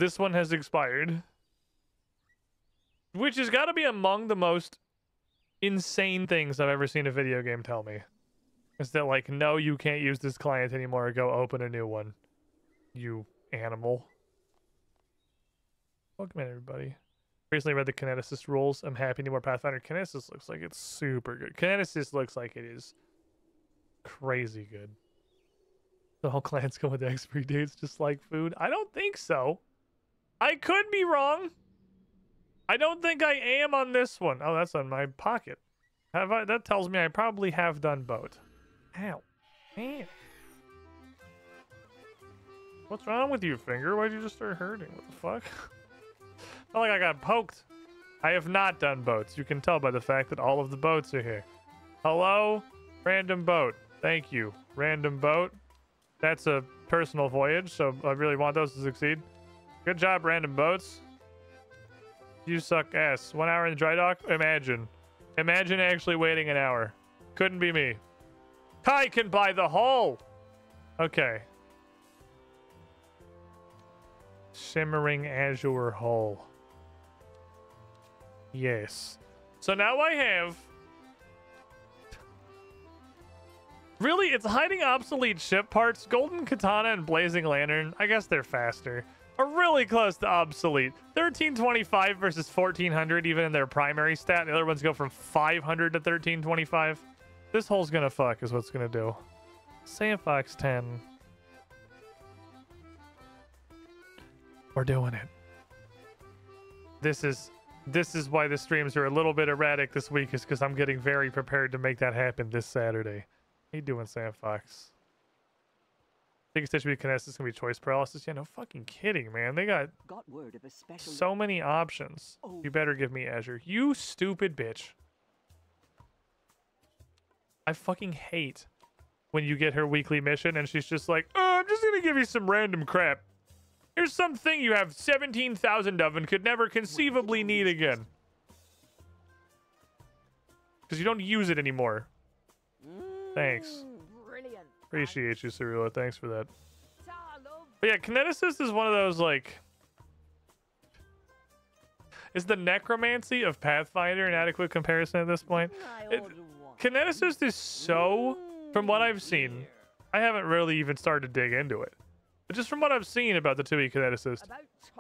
This one has expired. Which has got to be among the most insane things I've ever seen a video game tell me. Is that like, no, you can't use this client anymore. Go open a new one. You animal. Welcome in, everybody. Recently read the Kineticist rules. I'm happy no more Pathfinder. Kineticist looks like it's super good. Kineticist looks like it is crazy good. The whole clan's go with expiry dates just like food. I don't think so. I could be wrong. I don't think I am on this one. Oh, that's on my pocket. Have I? That tells me I probably have done both. Ow. Man. What's wrong with you, finger? Why'd you just start hurting? What the fuck? Not like I got poked. I have not done boats. You can tell by the fact that all of the boats are here. Hello? Random boat. Thank you. Random boat. That's a personal voyage, so I really want those to succeed. Good job, random boats. You suck ass. 1 hour in the dry dock? Imagine. Imagine actually waiting an hour. Couldn't be me. I can buy the hull! Okay. Shimmering azure hull. Yes. So now I have... Really, it's hiding obsolete ship parts. Golden Katana and Blazing Lantern, I guess they're faster, are really close to obsolete. 1325 versus 1400 even in their primary stat. The other ones go from 500 to 1325. This hole's gonna fuck is what's gonna do. Sandfox 10. We're doing it. This is why the streams are a little bit erratic this week, is because I'm getting very prepared to make that happen this Saturday. How you doing, Sandfox? Biggest issue with Kinesis is gonna be choice paralysis. Yeah, no fucking kidding, man. They got word of a special so many options. Oh. You better give me Azure. You stupid bitch. I fucking hate when you get her weekly mission and she's just like, oh, I'm just gonna give you some random crap. Here's something you have 17,000 of and could never conceivably need again. Because you don't use it anymore. Thanks. Brilliant. Appreciate you, Cerula. Thanks for that. But yeah, Kineticist is one of those, like... Is the Necromancy of Pathfinder an adequate comparison at this point? Kineticist is so... From what I've seen, I haven't really even started to dig into it. But just from what I've seen about the 2E Kineticist,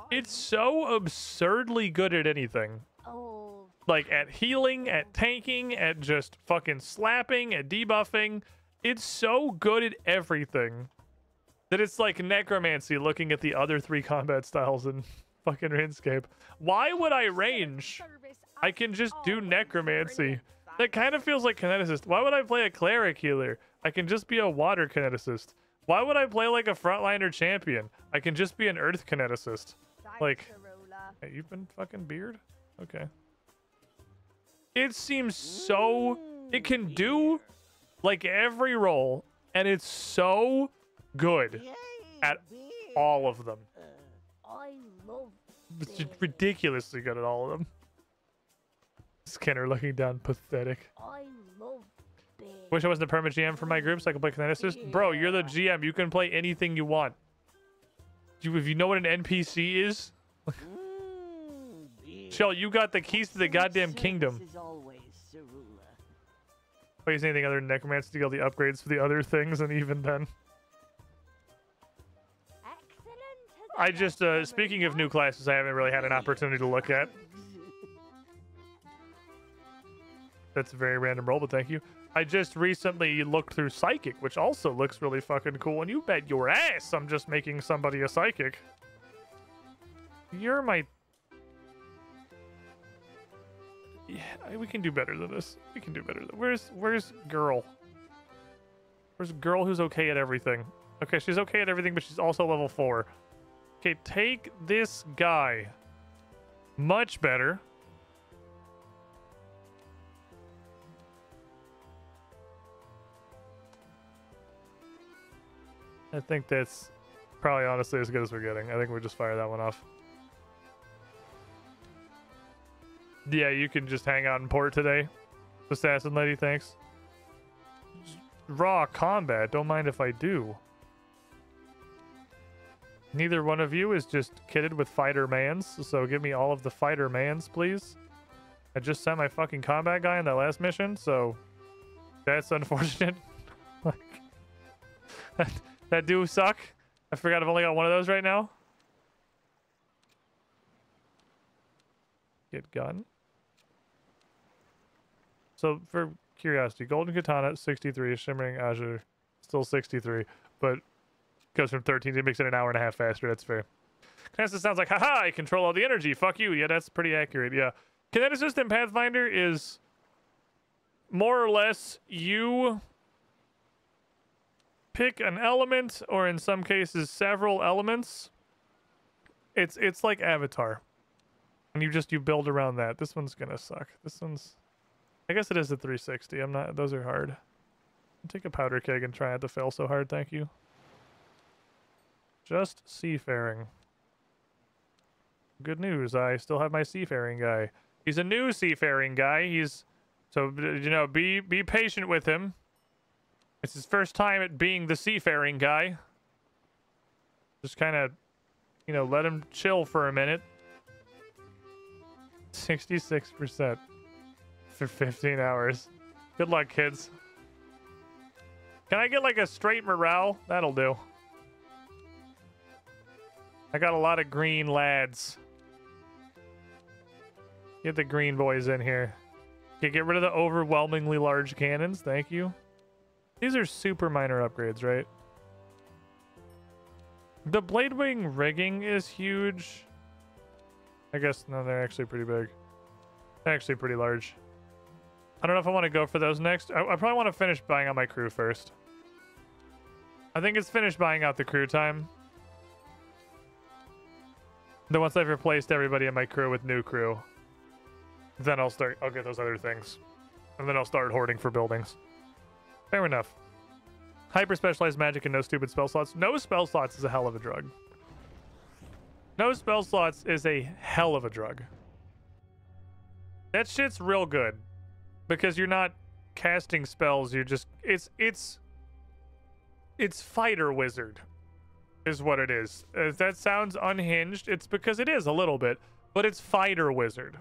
it's so absurdly good at anything. Like at healing, at tanking, at just fucking slapping, at debuffing. It's so good at everything that it's like Necromancy looking at the other 3 combat styles in fucking Runescape. Why would I range? I can just do Necromancy. That kind of feels like Kineticist. Why would I play a Cleric healer? I can just be a Water Kineticist. Why would I play like a frontliner champion? I can just be an Earth Kineticist. Like, hey, you've been fucking beard? Okay. It seems so... It can do like every role, and it's so good at all of them. It's just ridiculously good at all of them. Skinner looking down, pathetic. Wish I wasn't a perma GM for my group so I could play Kineticist. Bro, you're the GM. You can play anything you want. If you know what an NPC is... Shell, you got the keys to the goddamn kingdom. Why use anything other than Necromancy to get all the upgrades for the other things, and even then... I just, speaking of new classes, I haven't really had an opportunity to look at. That's a very random roll, but thank you. I just recently looked through Psychic, which also looks really fucking cool, and you bet your ass I'm just making somebody a Psychic. You're my... Yeah, we can do better than this. We can do better than... Where's girl? Where's girl who's okay at everything? Okay, she's okay at everything, but she's also level 4. Okay, take this guy. Much better. I think that's probably honestly as good as we're getting. I think we just fire that one off. Yeah, you can just hang out in port today. Assassin lady, thanks. Raw combat, don't mind if I do. Neither one of you is just kitted with fighter mans, so give me all of the fighter mans, please. I just sent my fucking combat guy on that last mission, so that's unfortunate. Like, that do suck. I forgot I've only got one of those right now. Get gun. So for curiosity, golden katana 63, shimmering azure still 63, but goes from 13 to makes it an hour and a half faster. That's fair. Kinesis sounds like, haha, I control all the energy. Fuck you. Yeah, that's pretty accurate. Yeah. Kineticist in Pathfinder is more or less you pick an element, or in some cases several elements. It's like Avatar. And you build around that. This one's gonna suck. This one's, I guess it is a 360. I'm not, those are hard. I'll take a powder keg and try not to fail so hard, thank you. Just seafaring. Good news, I still have my seafaring guy. He's a new seafaring guy. He's, so, you know, be patient with him. It's his first time at being the seafaring guy. Just kind of, you know, let him chill for a minute. 66% for 15 hours. Good luck, kids. Can I get like a straight morale? That'll do. I got a lot of green lads. Get the green boys in here. Okay, get rid of the overwhelmingly large cannons. Thank you. These are super minor upgrades, right? The blade wing rigging is huge. I guess, no, they're actually pretty big. They're actually pretty large. I don't know if I want to go for those next. I probably want to finish buying out my crew first. I think it's finished buying out the crew time. Then once I've replaced everybody in my crew with new crew, then I'll get those other things. And then I'll start hoarding for buildings. Fair enough. Hyper specialized magic and no stupid spell slots. No spell slots is a hell of a drug. No spell slots is a hell of a drug. That shit's real good. Because you're not casting spells, you're just... It's fighter wizard. Is what it is. If that sounds unhinged, it's because it is a little bit. But it's fighter wizard.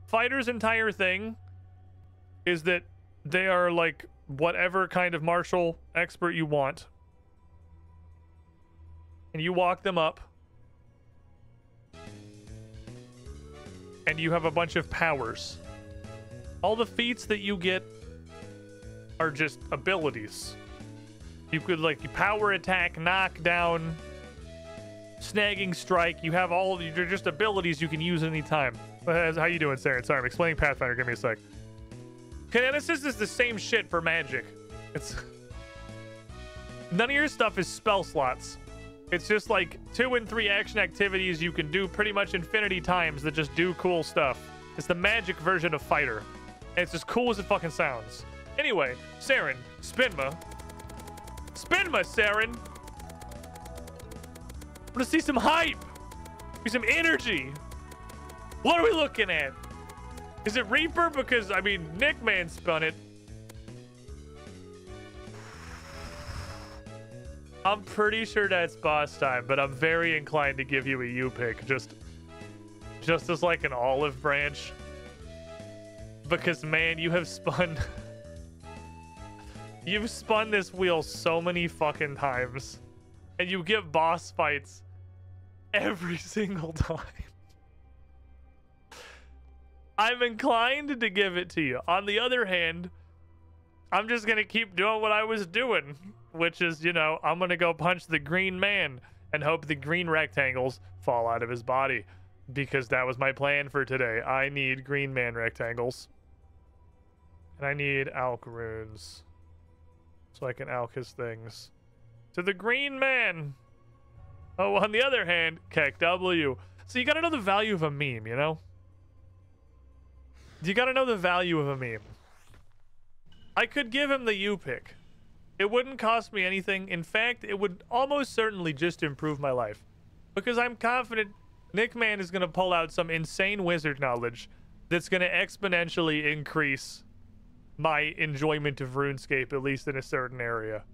Fighter's entire thing is that they are like whatever kind of martial expert you want. And you walk them up. And you have a bunch of powers. All the feats that you get are just abilities. You could like power attack, knock down, snagging strike. You have all, they're just abilities you can use anytime. How you doing, Sarah? Sorry, I'm explaining Pathfinder. Give me a sec. Kineticist is the same shit for magic. It's none of your stuff is spell slots. It's just like 2 and 3 action activities you can do pretty much infinity times that just do cool stuff. It's the magic version of fighter. And it's as cool as it fucking sounds. Anyway, Saren, Spinma. Spinma, Saren! I want to see some hype! See some energy! What are we looking at? Is it Reaper? Because, I mean, Nickman spun it. I'm pretty sure that's boss time, but I'm very inclined to give you a U pick. Just as like an olive branch. Because, man, you have spun... You've spun this wheel so many fucking times. And you get boss fights every single time. I'm inclined to give it to you. On the other hand, I'm just going to keep doing what I was doing. Which is, you know, I'm going to go punch the green man and hope the green rectangles fall out of his body. Because that was my plan for today. I need green man rectangles. And I need alch runes. So I can alch his things. To the green man! Oh, on the other hand, Keck W. So you gotta know the value of a meme, you know? You gotta know the value of a meme. I could give him the U pick. It wouldn't cost me anything. In fact, it would almost certainly just improve my life. Because I'm confident Nickman is gonna pull out some insane wizard knowledge that's gonna exponentially increase my enjoyment of RuneScape, at least in a certain area.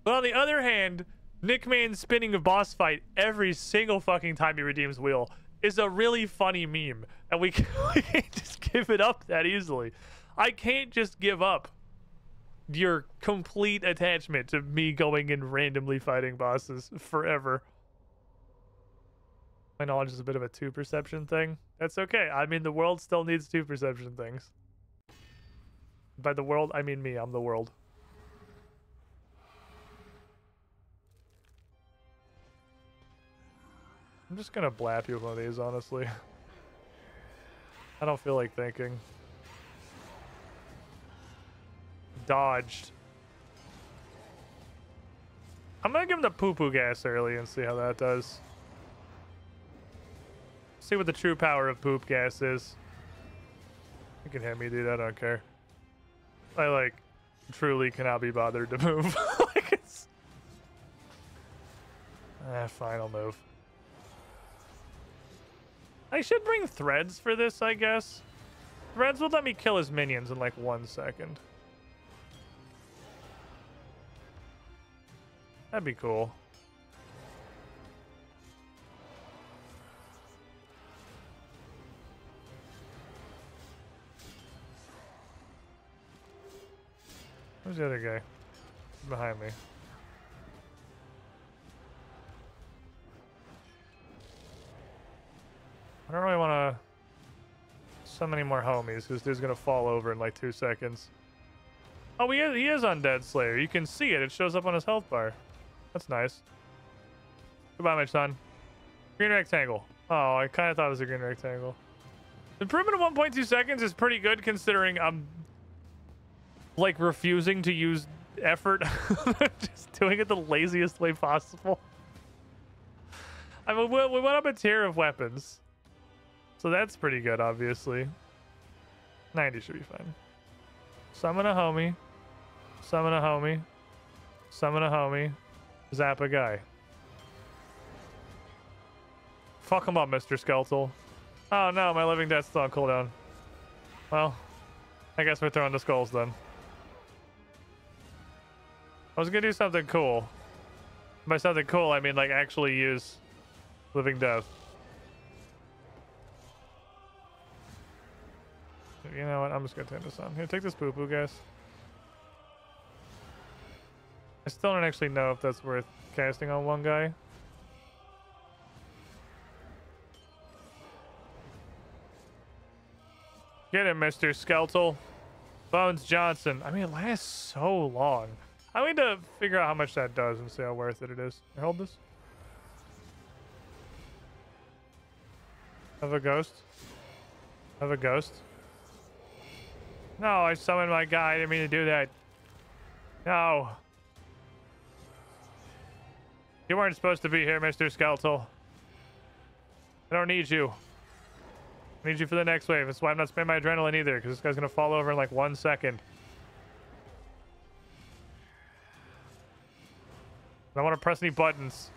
But on the other hand, Nickman spinning a boss fight every single fucking time he redeems wheel is a really funny meme, and we can't just give it up that easily. I can't just give up your complete attachment to me going and randomly fighting bosses forever. My knowledge is a bit of a 2 perception thing. That's okay. I mean, the world still needs 2 perception things. By the world, I mean me. I'm the world. I'm just gonna blap you with one of these, honestly. I don't feel like thinking. Dodged. I'm gonna give him the poo-poo gas early and see how that does. See what the true power of poop gas is. You can hit me, dude. I don't care. I, like, truly cannot be bothered to move. Like, it's... fine, I'll move. I should bring threads for this, I guess. Threads will let me kill his minions in like 1 second. That'd be cool. Where's the other guy? He's behind me. I don't really want to summon any more homies because dude's gonna fall over in like 2 seconds. Oh, he is Undead Slayer. You can see it. It shows up on his health bar. That's nice. Goodbye, my son. Green rectangle. Oh, I kind of thought it was a green rectangle. Improvement of 1.2 seconds is pretty good considering I'm like refusing to use effort. Just doing it the laziest way possible. I mean, we went up a tier of weapons. So that's pretty good, obviously. 90 should be fine. Summon a homie. Summon a homie. Summon a homie. Zap a guy. Fuck him up, Mr. Skeletal. Oh no, my living death's still on cooldown. Well, I guess we're throwing the skulls then. I was gonna do something cool. By something cool, I mean like actually use living death. You know what? I'm just gonna turn this on. Here, take this poo-poo, guys. I still don't actually know if that's worth casting on one guy. Get him, Mr. Skeletal. Bones Johnson. I mean, it lasts so long. I need to figure out how much that does and see how worth it is. Here, hold this. Have a ghost. Have a ghost. No, I summoned my guy. I didn't mean to do that. No. You weren't supposed to be here, Mr. Skeletal. I don't need you. I need you for the next wave. That's why I'm not spending my adrenaline either, because this guy's going to fall over in like 1 second. I don't want to press any buttons.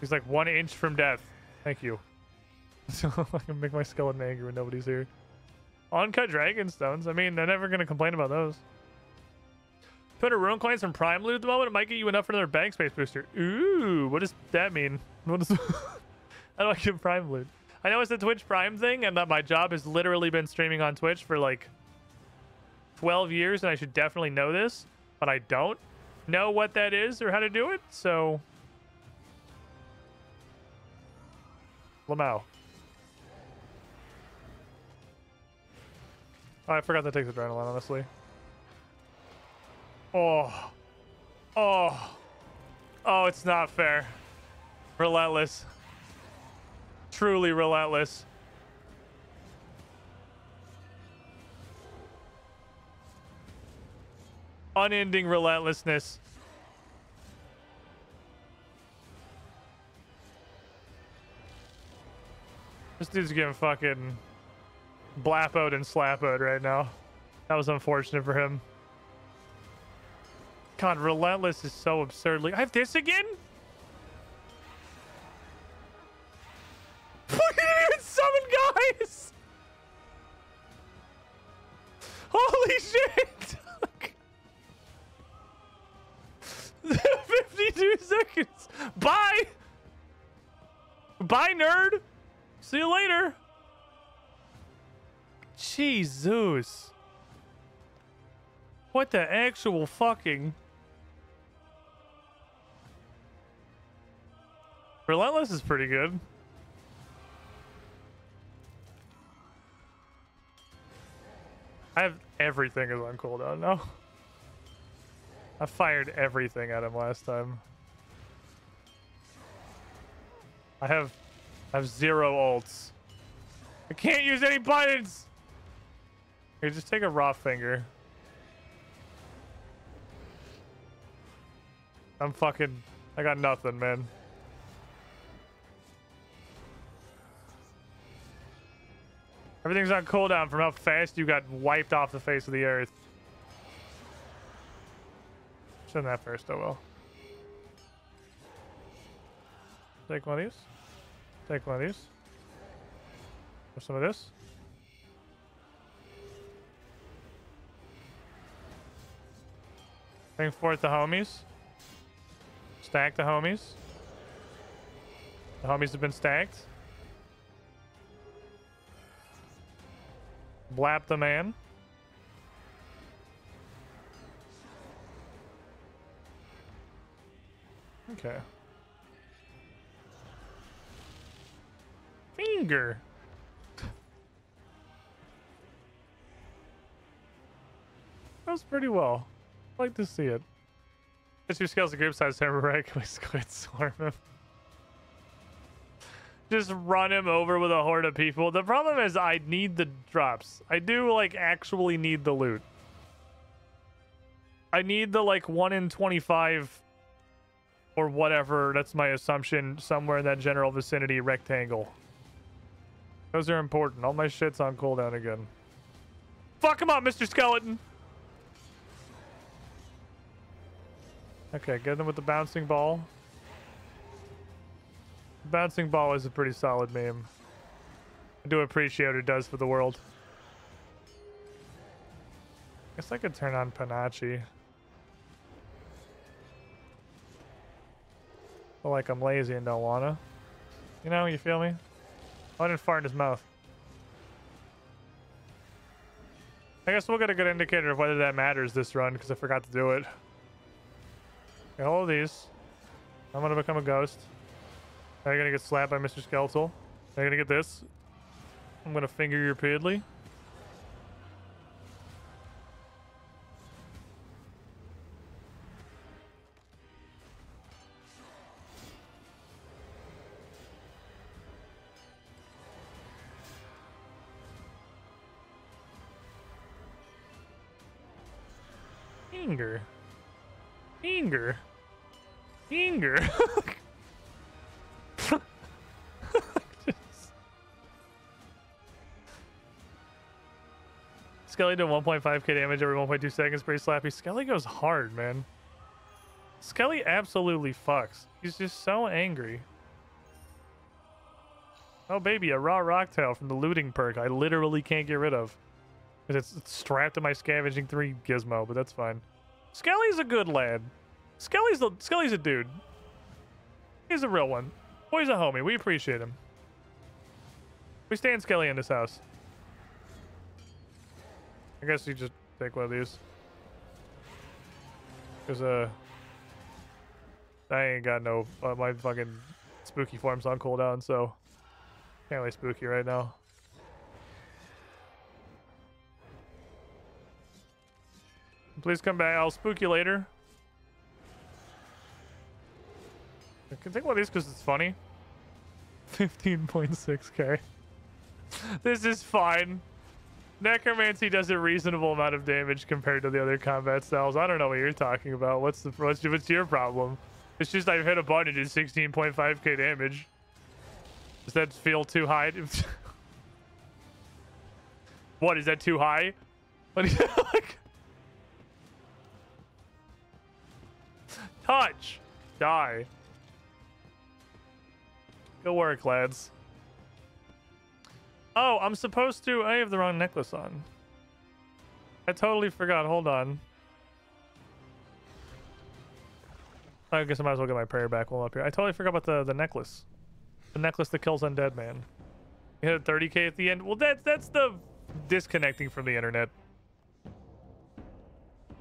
He's like 1 inch from death. Thank you. So I can make my skeleton angry when nobody's here. Uncut dragon stones. I mean, they're never going to complain about those. Put a rune coins from Prime Loot at the moment. It might get you enough for another bank space booster. Ooh, what does that mean? What is? How do I get Prime Loot? I know it's a Twitch Prime thing, and that my job has literally been streaming on Twitch for like 12 years, and I should definitely know this, but I don't know what that is or how to do it, so... Lamau. Oh, I forgot that takes adrenaline, honestly. Oh. Oh. Oh, it's not fair. Relentless. Truly relentless. Unending relentlessness. This dude's getting fucking blappoed and slappoed right now. That was unfortunate for him. God, relentless is so absurdly... I have this again? We didn't even summon guys! Holy shit! 52 seconds! Bye! Bye, nerd! See you later! Jesus. What the actual fucking... Relentless is pretty good. I have everything is on cooldown now. I fired everything at him last time. I have 0 ults. I can't use any buttons! Here, just take a raw finger. I got nothing, man. Everything's on cooldown from how fast you got wiped off the face of the earth. Send that first, oh well. Take one of these. Take one of these. Have some of this. Bring forth the homies. Stack the homies. The homies have been stacked. Blap the man. Okay. Finger. That was pretty well. I'd like to see it. Just your scales of group size, right? Can we squid swarm him? Just run him over with a horde of people. The problem is I need the drops. I do like actually need the loot. I need the like 1 in 25 or whatever. That's my assumption. Somewhere in that general vicinity rectangle. Those are important. All my shit's on cooldown again. Fuck him up, Mr. Skeleton. Okay, get them with the bouncing ball. Bouncing ball is a pretty solid meme. I do appreciate what it does for the world. Guess I could turn on Panache. But like I'm lazy and don't wanna. You know, you feel me? I didn't fart in his mouth. I guess we'll get a good indicator of whether that matters this run because I forgot to do it. Okay, all of these. I'm gonna become a ghost. Now you're gonna get slapped by Mr. Skeletal. Now you're gonna get this. I'm gonna finger you repeatedly. Finger. Finger. Finger. Skelly did 1.5k damage every 1.2 seconds. Pretty slappy. Skelly goes hard, man. Skelly absolutely fucks. He's just so angry. Oh, baby, a raw rocktail from the looting perk I literally can't get rid of. Because it's strapped to my scavenging 3 gizmo, but that's fine. Skelly's a good lad. Skelly's a dude. He's a real one. Boy's a homie. We appreciate him. We stand Skelly in this house. I guess you just take one of these. Because, I ain't got no... my fucking spooky form's on cooldown, so... Can't really spooky right now. Please come back. I'll spook you later. I can take one of these because it's funny. 15.6k. This is fine. Necromancy does a reasonable amount of damage compared to the other combat styles. I don't know what you're talking about. What's your problem? It's just I've hit a button and did 16.5k damage. Does that feel too high? What, is that too high? What is that like? Touch! Die. Good work, lads. Oh, I'm supposed to... I have the wrong necklace on. I totally forgot. Hold on. I guess I might as well get my prayer back while I'm up here. I totally forgot about the necklace. The necklace that kills undead man. You hit 30k at the end. Well, that's the disconnecting from the internet.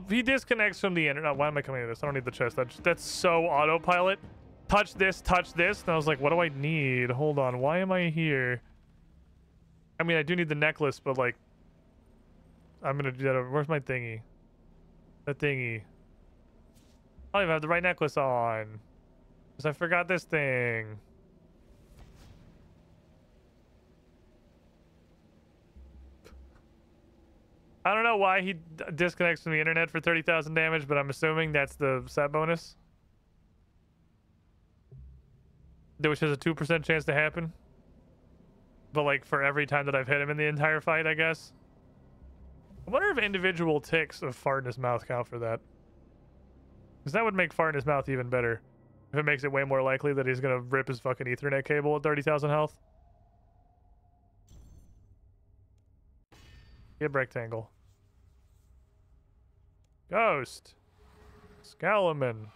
If he disconnects from the internet, why am I coming to this? I don't need the chest. That's so autopilot. Touch this, touch this. And I was like, what do I need? Hold on. Why am I here? I mean, I do need the necklace, but like, I'm gonna do that. Where's my thingy? The thingy. I don't even have the right necklace on. Because I forgot this thing. I don't know why he disconnects from the internet for 30,000 damage, but I'm assuming that's the set bonus. Which has a 2% chance to happen. But like for every time that I've hit him in the entire fight, I guess. I wonder if individual ticks of fart in his mouth count for that. Because that would make fart in his mouth even better. If it makes it way more likely that he's going to rip his fucking Ethernet cable at 30,000 health. Get rectangle. Ghost. Scalaman.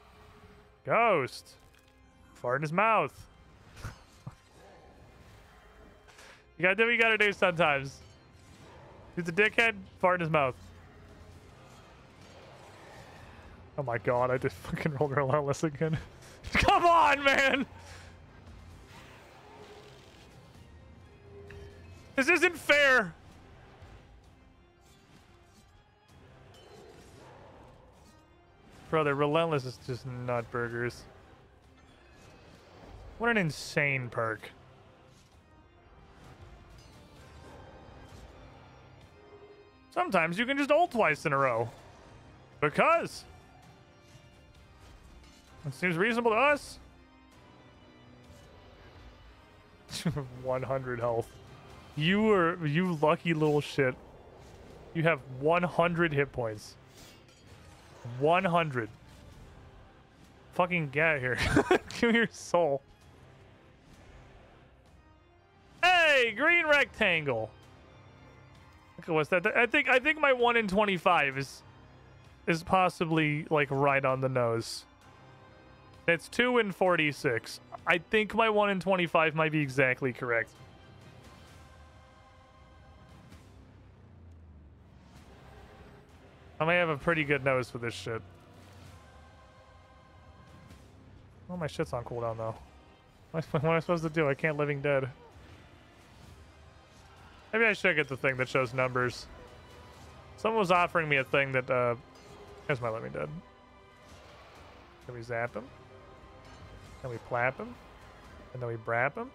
Ghost. Fart in his mouth. You gotta do what you gotta do sometimes. He's a dickhead, fart in his mouth. Oh my god, I just fucking rolled relentless again. Come on, man! This isn't fair! Brother, relentless is just nut burgers. What an insane perk. Sometimes you can just ult twice in a row. Because it seems reasonable to us. 100 health. You lucky little shit. You have 100 hit points. 100. Fucking get out of here. Give me your soul. Hey, green rectangle. Okay, what's that? I think my 1 in 25 is possibly like right on the nose. It's 2 in 46. I think my 1 in 25 might be exactly correct. I may have a pretty good nose for this shit. Oh, my shit's on cooldown though. What am I supposed to do? I can't living dead. Maybe I should get the thing that shows numbers. Someone was offering me a thing that, here's my living dead. Can we zap him? Can we plap him? And then we brap him?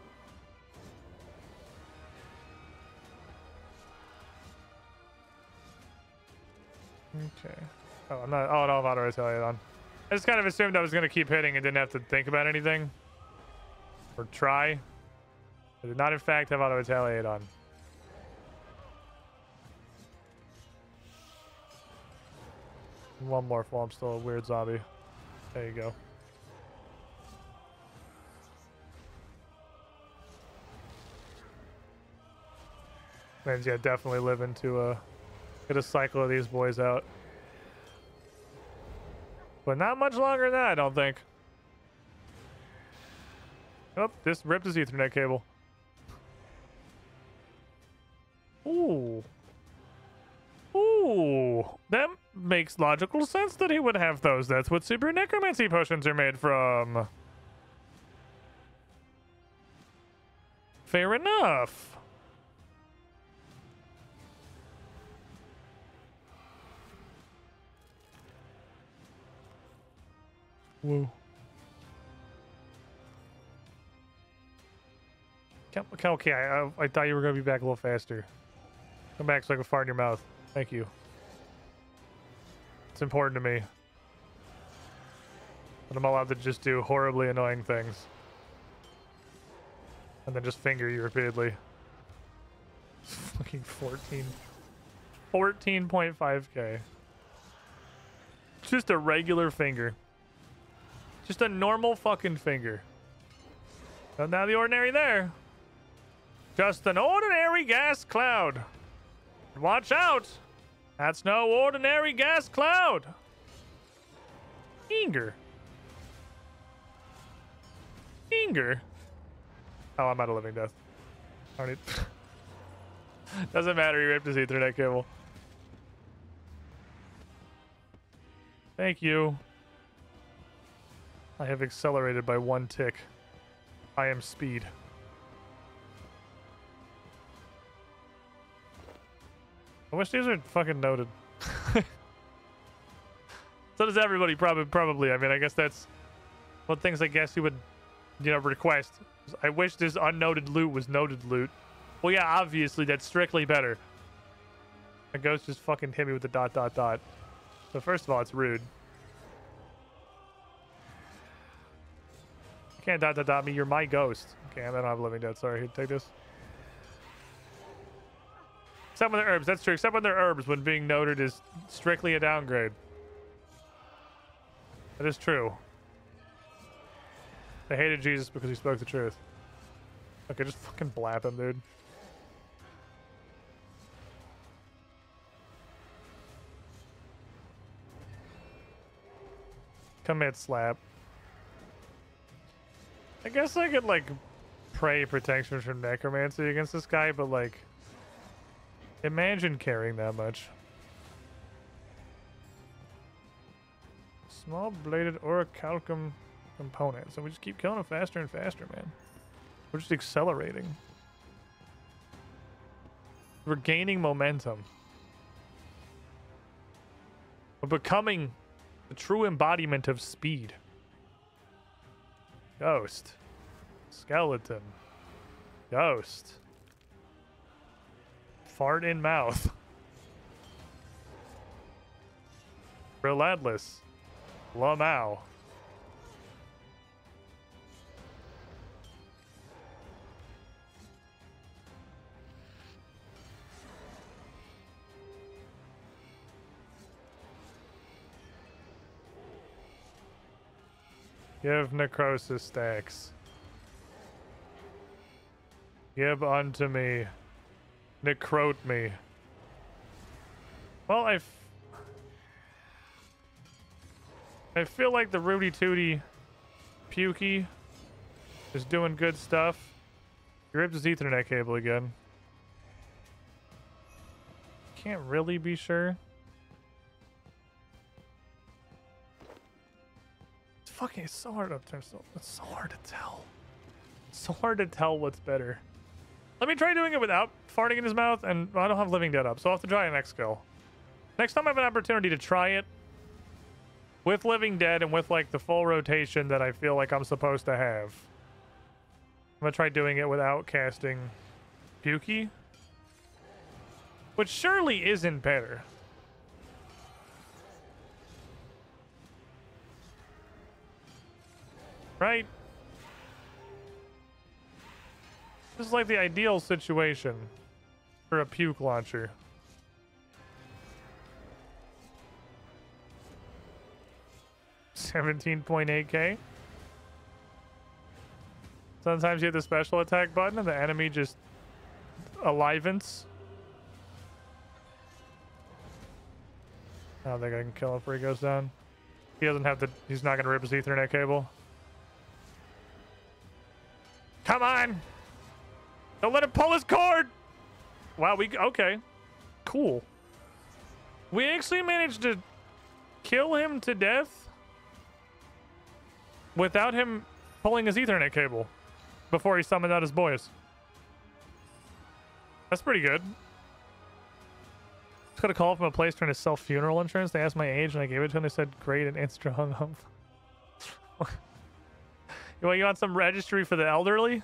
Okay. Oh, I'm not. Oh, no, I'm auto retaliate on. I just kind of assumed I was going to keep hitting and didn't have to think about anything. Or try. I did not, in fact, have auto retaliate on. One more while I'm still a weird zombie. There you go. Man's yeah, definitely living to get a cycle of these boys out. But not much longer than that, I don't think. Oh, this ripped his Ethernet cable. Ooh. Ooh. That makes logical sense that he would have those. That's what super necromancy potions are made from. Fair enough. Whoa. Okay, I thought you were going to be back a little faster. Come back so I can fart in your mouth. Thank you. It's important to me that I'm allowed to just do horribly annoying things. And then just finger you repeatedly. Fucking 14.5k. Just a regular finger. Just a normal fucking finger. Not out of the ordinary there. Just an ordinary gas cloud. Watch out! That's no ordinary gas cloud. Finger. Anger. Oh, I'm out of living death. I don't need... Doesn't matter, he ripped his Ethernet cable. Thank you. I have accelerated by 1 tick. I am speed. I wish these were fucking noted. So does everybody, probably. I mean, I guess that's one things I guess you would, you know, request. I wish this unnoted loot was noted loot. Well, yeah, obviously that's strictly better. The ghost just fucking hit me with the ... So first of all, it's rude. You can't ... me. You're my ghost. Okay, I don't have living dead. Sorry, here, take this. Except when they're herbs. That's true. Except when they're herbs, when being noted is strictly a downgrade. That is true. They hated Jesus because he spoke the truth. Okay, just fucking blap him, dude. Commit slap. I guess I could, like, pray protection from necromancy against this guy, but, like, imagine carrying that much. Small bladed orichalcum component. So we just keep killing him faster and faster, man. We're just accelerating. We're gaining momentum. We're becoming the true embodiment of speed. Ghost. Skeleton. Ghost. Fart in mouth. Relentless. Lamau. Give necrosis stacks. Give unto me. Necrote me. Well, I feel like the Rudy Tooty Pukey is doing good stuff. He ripped his Ethernet cable again. Can't really be sure. It's so hard to it's so hard to tell. It's so hard to tell what's better. Let me try doing it without farting in his mouth, and I don't have Living Dead up, so I'll have to try it next skill. Next time I have an opportunity to try it with Living Dead and with, like, the full rotation that I feel like I'm supposed to have, I'm gonna try doing it without casting Pukey, which surely isn't better. Right? This is like the ideal situation for a puke launcher. $17.8K. Sometimes you hit the special attack button and the enemy just alivens. I don't think I can kill him before he goes down. He doesn't have to, he's not gonna rip his Ethernet cable. Come on! Don't let him pull his cord! Wow, okay. Cool. We actually managed to kill him to death without him pulling his Ethernet cable before he summoned out his boys. That's pretty good. Just got a call from a place trying to sell funeral insurance. They asked my age and I gave it to them. They said, great, and Instra hung up. You want some registry for the elderly?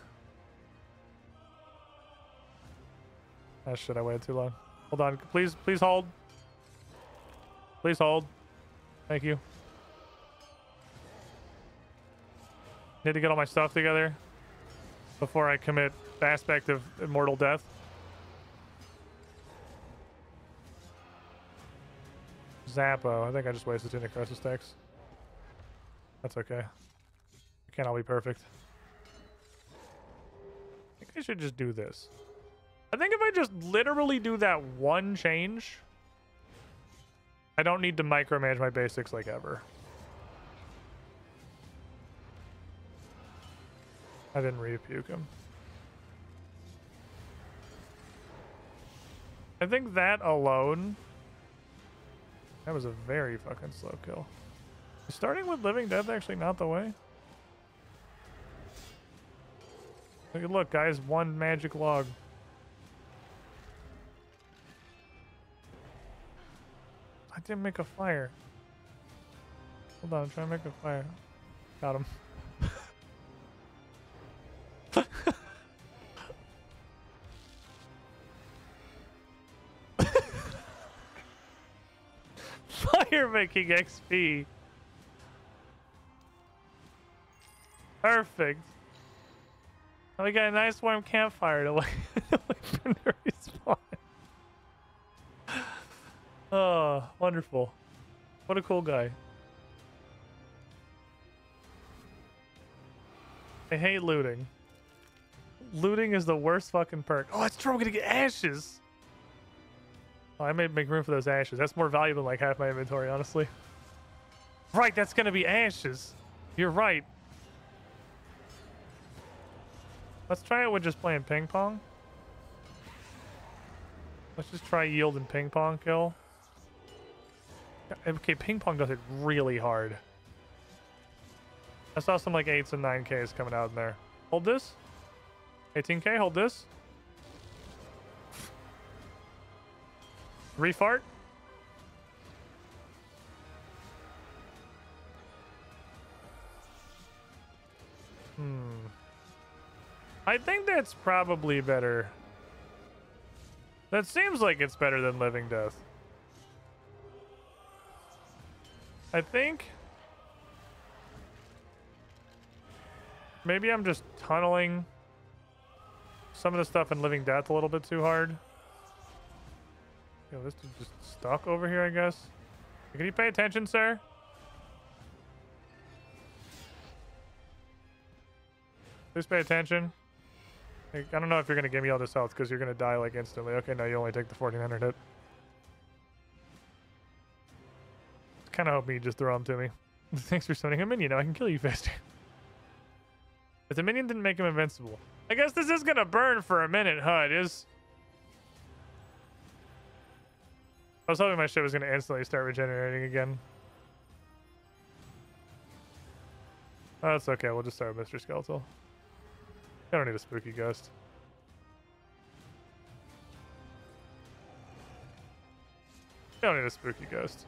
Oh shit, I waited too long. Hold on, please hold. Please hold. Thank you. Need to get all my stuff together before I commit the aspect of immortal death. Zappo. I think I just wasted 2 necrosis stacks. That's okay. It can't all be perfect. I think I should just do this. I think if I just literally do that one change, I don't need to micromanage my basics like ever. I didn't repuke him. I think that alone... That was a very fucking slow kill. Is starting with Living Death actually not the way? Look, guys, one magic log. I didn't make a fire. Hold on, I'm trying to make a fire. Got him. Fire making XP. Perfect. And we got a nice warm campfire to wait for him to respawn. Oh, wonderful. What a cool guy. I hate looting. Looting is the worst fucking perk. Oh, that's true. I'm gonna get ashes. Oh, I may make room for those ashes. That's more valuable than like half my inventory, honestly. Right, that's gonna be ashes. You're right. Let's try it with just playing ping pong. Let's just try yield and ping pong kill. Okay, ping pong does it really hard. I saw some like 8s and 9Ks coming out in there. Hold this. 18K, hold this. Refart. I think that's probably better. That seems like it's better than Living Death. I think maybe I'm just tunneling some of the stuff in Living Death a little bit too hard. Yo, this dude just stuck over here, I guess. Can you pay attention, sir? Please pay attention. Like, I don't know if you're gonna give me all this health because you're gonna die like instantly. Okay, no, you only take the 1400 hit. Kind of hoping you just throw him to me. Thanks for summoning a minion. Now I can kill you faster. If the minion didn't make him invincible. I guess this is gonna burn for a minute, huh? It is. I was hoping my shit was gonna instantly start regenerating again. Oh, that's okay. We'll just start with Mr. Skeletal. I don't need a spooky ghost. I don't need a spooky ghost.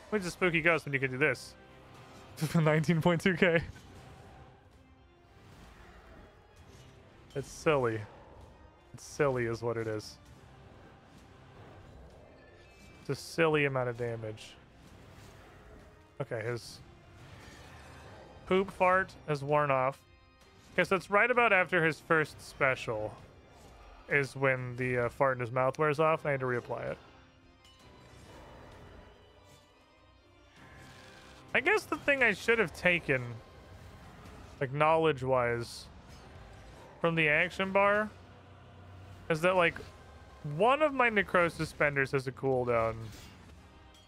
What's a spooky ghost when you can do this? 19.2k. It's silly. It's silly is what it is. It's a silly amount of damage. Okay, his poop fart has worn off. Okay, so it's right about after his first special is when the fart in his mouth wears off, and I had to reapply it. I guess the thing I should have taken, like knowledge-wise, from the action bar is that, like, one of my necrosis spenders has a cooldown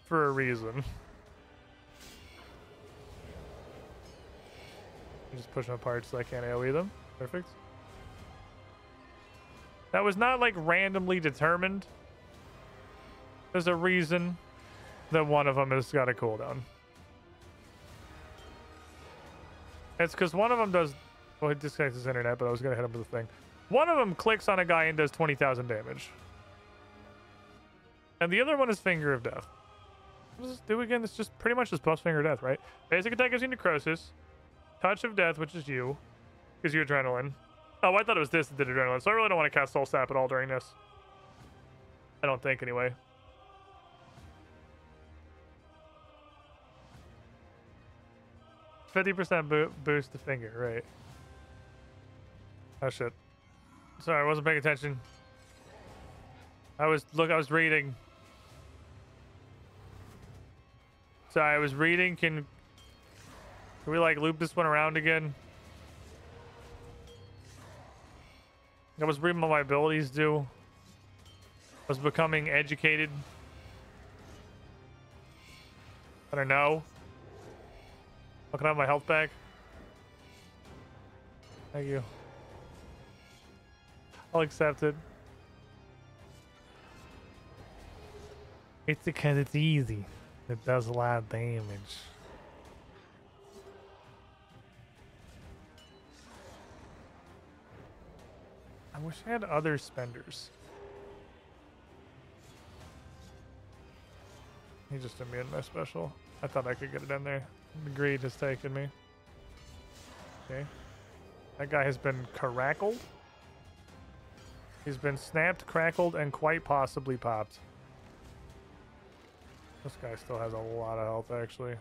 for a reason. I'm just push them apart so I can't AoE them. Perfect. That was not like randomly determined. There's a reason that one of them has got a cooldown. It's because one of them does... Well, he disconnects his internet, but I was going to hit him with the thing. One of them clicks on a guy and does 20,000 damage. And the other one is Finger of Death. What does this do again? It's just pretty much just plus Finger of Death, right? Basic attack gives you Necrosis. Touch of Death, which is you. Gives you Adrenaline. Oh, I thought it was this that did Adrenaline, so I really don't want to cast Soul Sap at all during this. I don't think, anyway. %50 boost to Finger, right. Oh, shit. Sorry, I wasn't paying attention. I was reading. Sorry, I was reading. Can we like loop this one around again? I was reading what my abilities do. I was becoming educated. I don't know. Oh, can I have my health back? Thank you. I'll accept it. It's because it's easy. It does a lot of damage. I wish I had other spenders. He just immune my special. I thought I could get it in there. The greed has taken me. Okay. That guy has been crackled. He's been snapped, crackled, and quite possibly popped. This guy still has a lot of health, actually.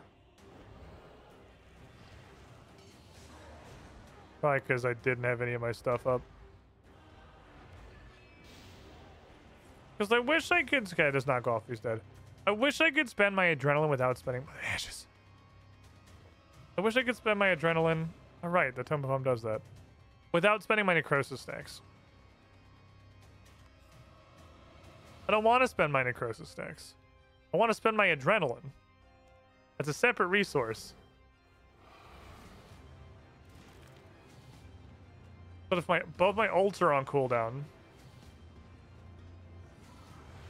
Probably because I didn't have any of my stuff up. Because I wish I could... Okay, does not go off. He's dead. I wish I could spend my adrenaline without spending my ashes. I wish I could spend my adrenaline... Alright, the Temple Pump does that. Without spending my necrosis stacks. I don't want to spend my necrosis stacks. I want to spend my adrenaline. That's a separate resource. But if both my ults are on cooldown,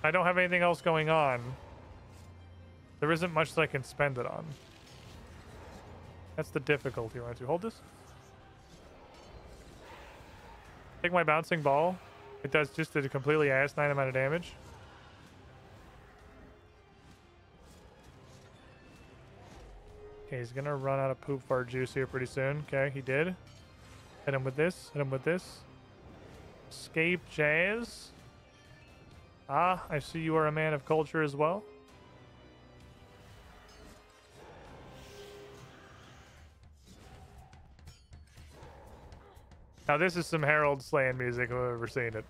I don't have anything else going on. There isn't much that I can spend it on. That's the difficulty. Right? Hold this. Take my bouncing ball. It does just a completely asinine amount of damage. Okay, he's gonna run out of poop fart juice here pretty soon. Okay, he did. Hit him with this. Hit him with this. Escape Jazz. Ah, I see you are a man of culture as well. Now this is some Herald slaying music if I've ever seen it.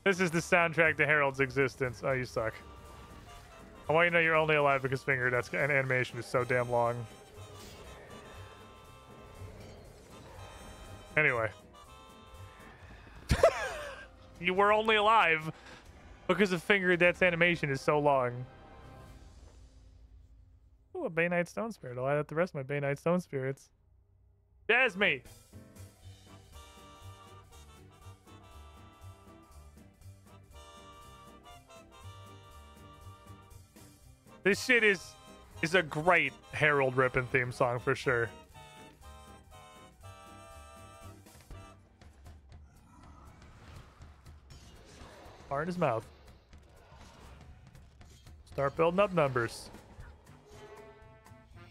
This is the soundtrack to Herald's existence. Oh, you suck. I want you to know you're only alive because Finger Death's animation is so damn long. Anyway. You were only alive because of Finger Death's animation is so long. Ooh, a Bay Knight Stone Spirit. I'll add up the rest of my Bay Knight Stone Spirits. Jasmine! This shit is a great Herald Rippin' theme song for sure. Fart in his mouth. Start building up numbers.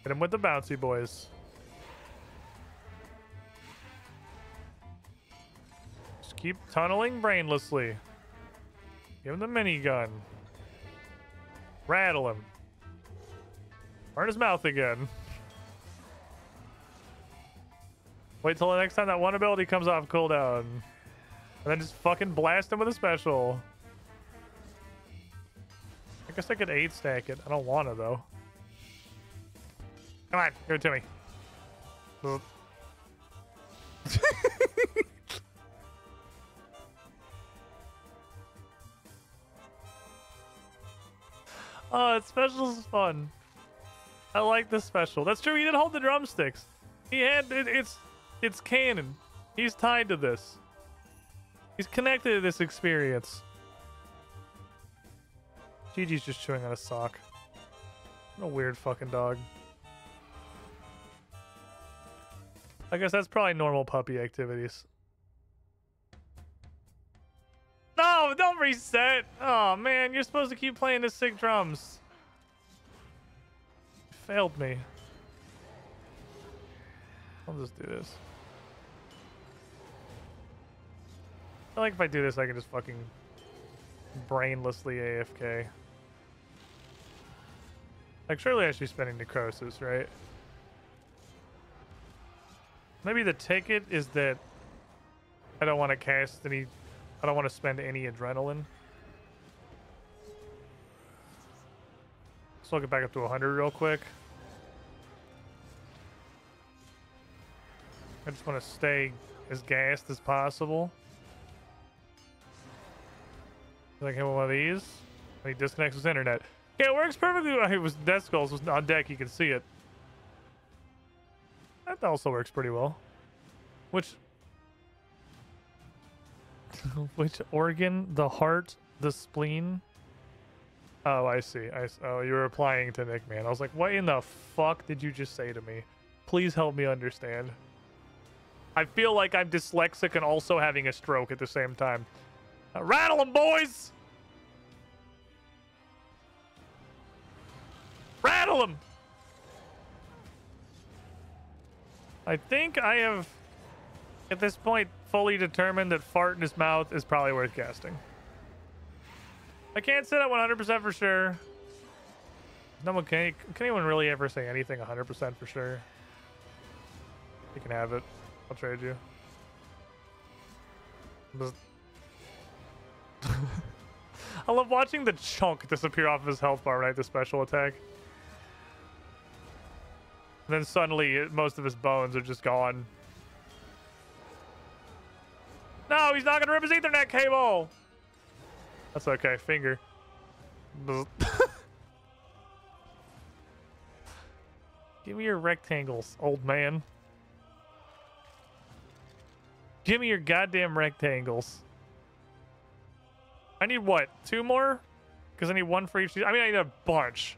Hit him with the bouncy boys. Just keep tunneling brainlessly. Give him the minigun. Rattle him. Burn his mouth again. Wait till the next time that one ability comes off cooldown. And then just fucking blast him with a special. I guess I could 8 stack it. I don't want to though. Come on, give it to me. Oh, that special's fun. I like this special. That's true. He did hold the drumsticks. He had it's canon. He's tied to this. He's connected to this experience. Gigi's just chewing on a sock. What a weird fucking dog. I guess that's probably normal puppy activities. No, don't reset. Oh man, you're supposed to keep playing the sick drums. You failed me. I'll just do this. I feel like if I do this, I can just fucking brainlessly AFK. Like, surely I should be spending necrosis, right? Maybe the ticket is that I don't want to cast any... I don't want to spend any adrenaline. So I'll get back up to 100 real quick. I just want to stay as gassed as possible. I can hit one of these. He disconnects his internet. Yeah, it works perfectly. It was Death Skulls was on deck. You can see it. That also works pretty well. Which organ? The heart, the spleen. Oh, I see. Oh, you were replying to Nick, man. I was like, what in the fuck did you just say to me? Please help me understand. I feel like I'm dyslexic and also having a stroke at the same time. Rattle them, boys! Rattle them! I think I have, at this point, fully determined that fart in his mouth is probably worth casting. I can't say that 100% for sure. No one can anyone really ever say anything 100% for sure? You can have it. I'll trade you. I love watching the chunk disappear off of his health bar when I have the special attack. And then suddenly, most of his bones are just gone. No, he's not going to rip his Ethernet cable! That's okay, finger. Give me your rectangles, old man. Give me your goddamn rectangles. I need what? 2 more? Because I need 1 for each. I mean, I need a bunch.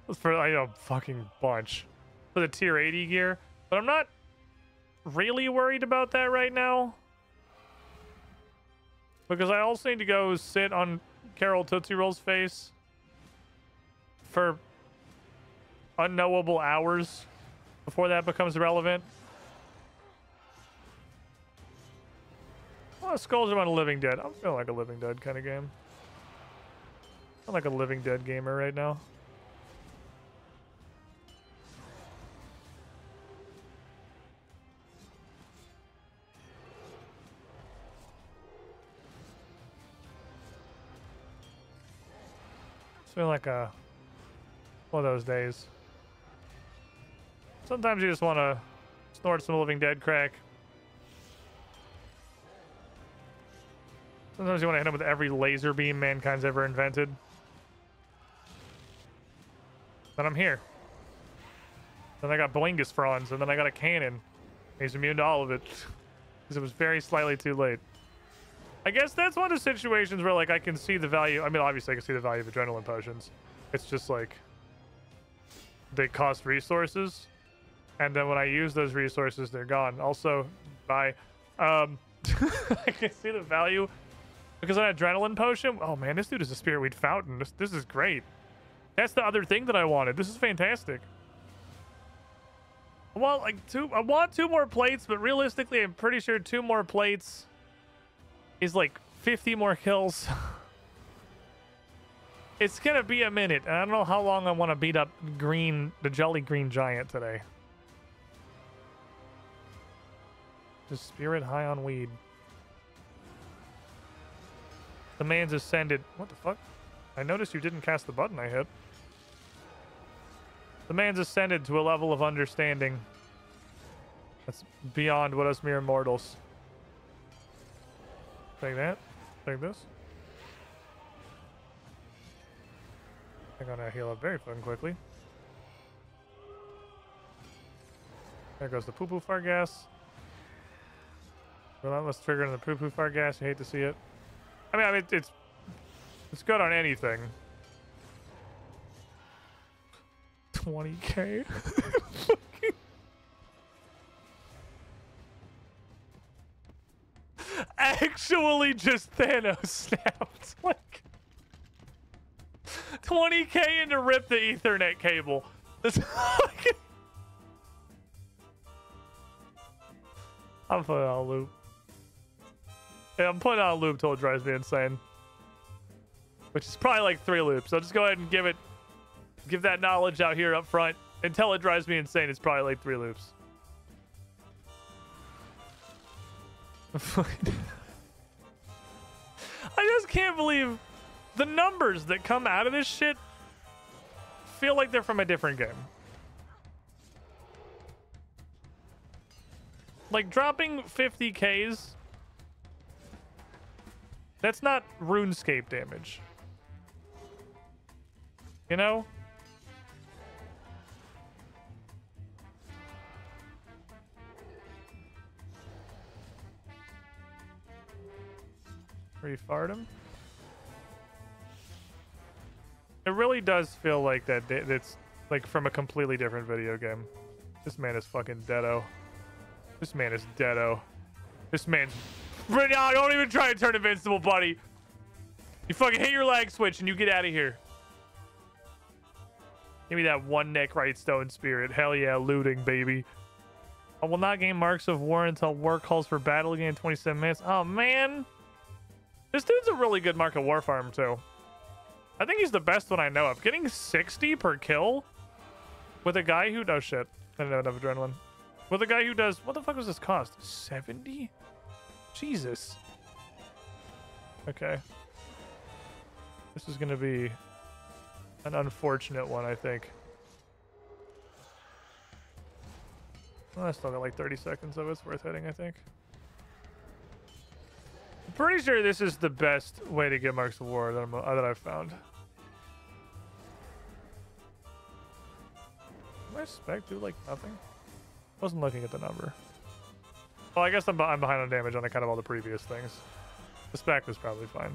I need a fucking bunch for the tier 80 gear. But I'm not really worried about that right now. Because I also need to go sit on Carol Tootsie Roll's face for unknowable hours before that becomes relevant. Oh, Skulls are on a Living Dead. I'm feeling like a Living Dead kind of game. I'm like a Living Dead gamer right now. It's been like one of those days. Sometimes you just want to snort some Living Dead crack. Sometimes you want to hit him with every laser beam mankind's ever invented. Then I'm here. Then I got Boingus Fronds, and then I got a cannon. He's immune to all of it. Because it was very slightly too late. I guess that's one of the situations where, like, I can see the value. I mean, obviously I can see the value of adrenaline potions. It's just, like, they cost resources. And then when I use those resources, they're gone. Also, bye. I can see the value. Because an adrenaline potion, oh man, this dude is a Spiritweed Fountain. This is great. That's the other thing that I wanted. This is fantastic. I want 2 more plates, but realistically, I'm pretty sure 2 more plates is like 50 more kills. It's gonna be a minute, and I don't know how long I want to beat up the Jolly Green Giant today. Just spirit high on weed. The man's ascended. What the fuck? I noticed you didn't cast the button I hit. The man's ascended to a level of understanding that's beyond what us mere mortals. Take that. Take this. I'm gonna heal up very fucking quickly. There goes the poo-poo fart gas. Relentless trigger in the poo-poo fart gas. You hate to see it. I mean, it's good on anything. 20k. Actually, just Thanos snapped. Like 20k to rip the Ethernet cable. I'm putting on a loop. Yeah, I'm putting on a loop till it drives me insane. Which is probably like 3 loops. I'll just go ahead and give that knowledge out here up front. Until it drives me insane, it's probably like 3 loops. I just can't believe the numbers that come out of this shit feel like they're from a different game. Like dropping 50Ks, that's not RuneScape damage. You know? Refart him. It really does feel like that. It's like from a completely different video game. This man is fucking deado. This man is deado. This man's... No, don't even try to turn invincible, buddy. You fucking hit your lag switch and you get out of here. Give me that one neck right stone spirit. Hell yeah, looting, baby. I will not gain marks of war until war calls for battle again in 27 minutes. Oh, man. This dude's a really good mark of war farm, too. I think he's the best one I know of. Getting 60 per kill with a guy who... Oh, shit. I don't have enough adrenaline. With a guy who does... What the fuck does this cost? 70? Jesus. Okay. This is going to be an unfortunate one, I think. Well, I still got like 30 seconds of it. It's worth hitting, I think. I'm pretty sure this is the best way to get marks of war that I've found. My spec do like nothing? Wasn't looking at the number. Well, I guess I'm behind on damage on kind of all the previous things. The spec was probably fine.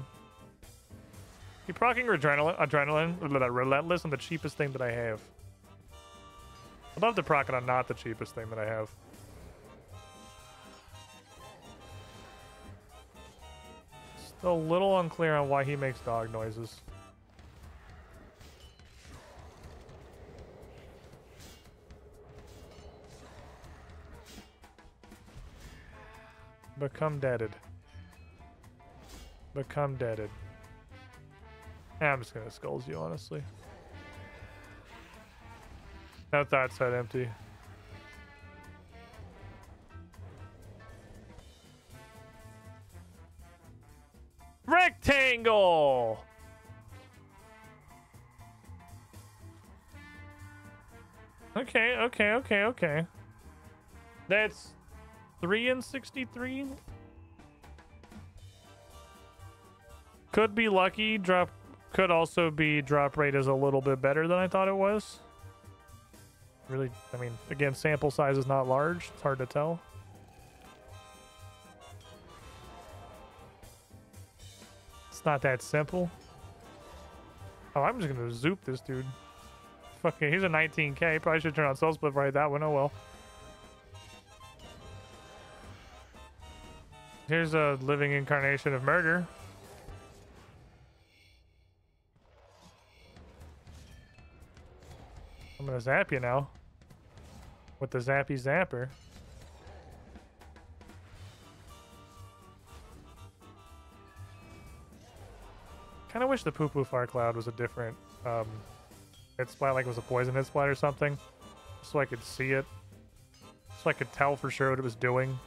Keep procking relentless on the cheapest thing that I have. I'd love to proc it on not the cheapest thing that I have. Still a little unclear on why he makes dog noises. Become deaded. Become deaded. I'm just gonna skulls you, honestly. That that side empty. Rectangle! Okay. That's 3 and 63. Could be lucky. Drop could also be drop rate is a little bit better than I thought it was. Really, I mean, again, sample size is not large. It's hard to tell. It's not that simple. Oh, I'm just gonna zoop this dude. Fucking, he's a 19k. Probably should turn on Soul Split right that one. Oh well. Here's a living incarnation of murder. I'm gonna zap you now. With the zappy zapper. Kinda wish the poo poo fire cloud was a different hit splat, like it was a poison hit splat or something. So I could see it. So I could tell for sure what it was doing.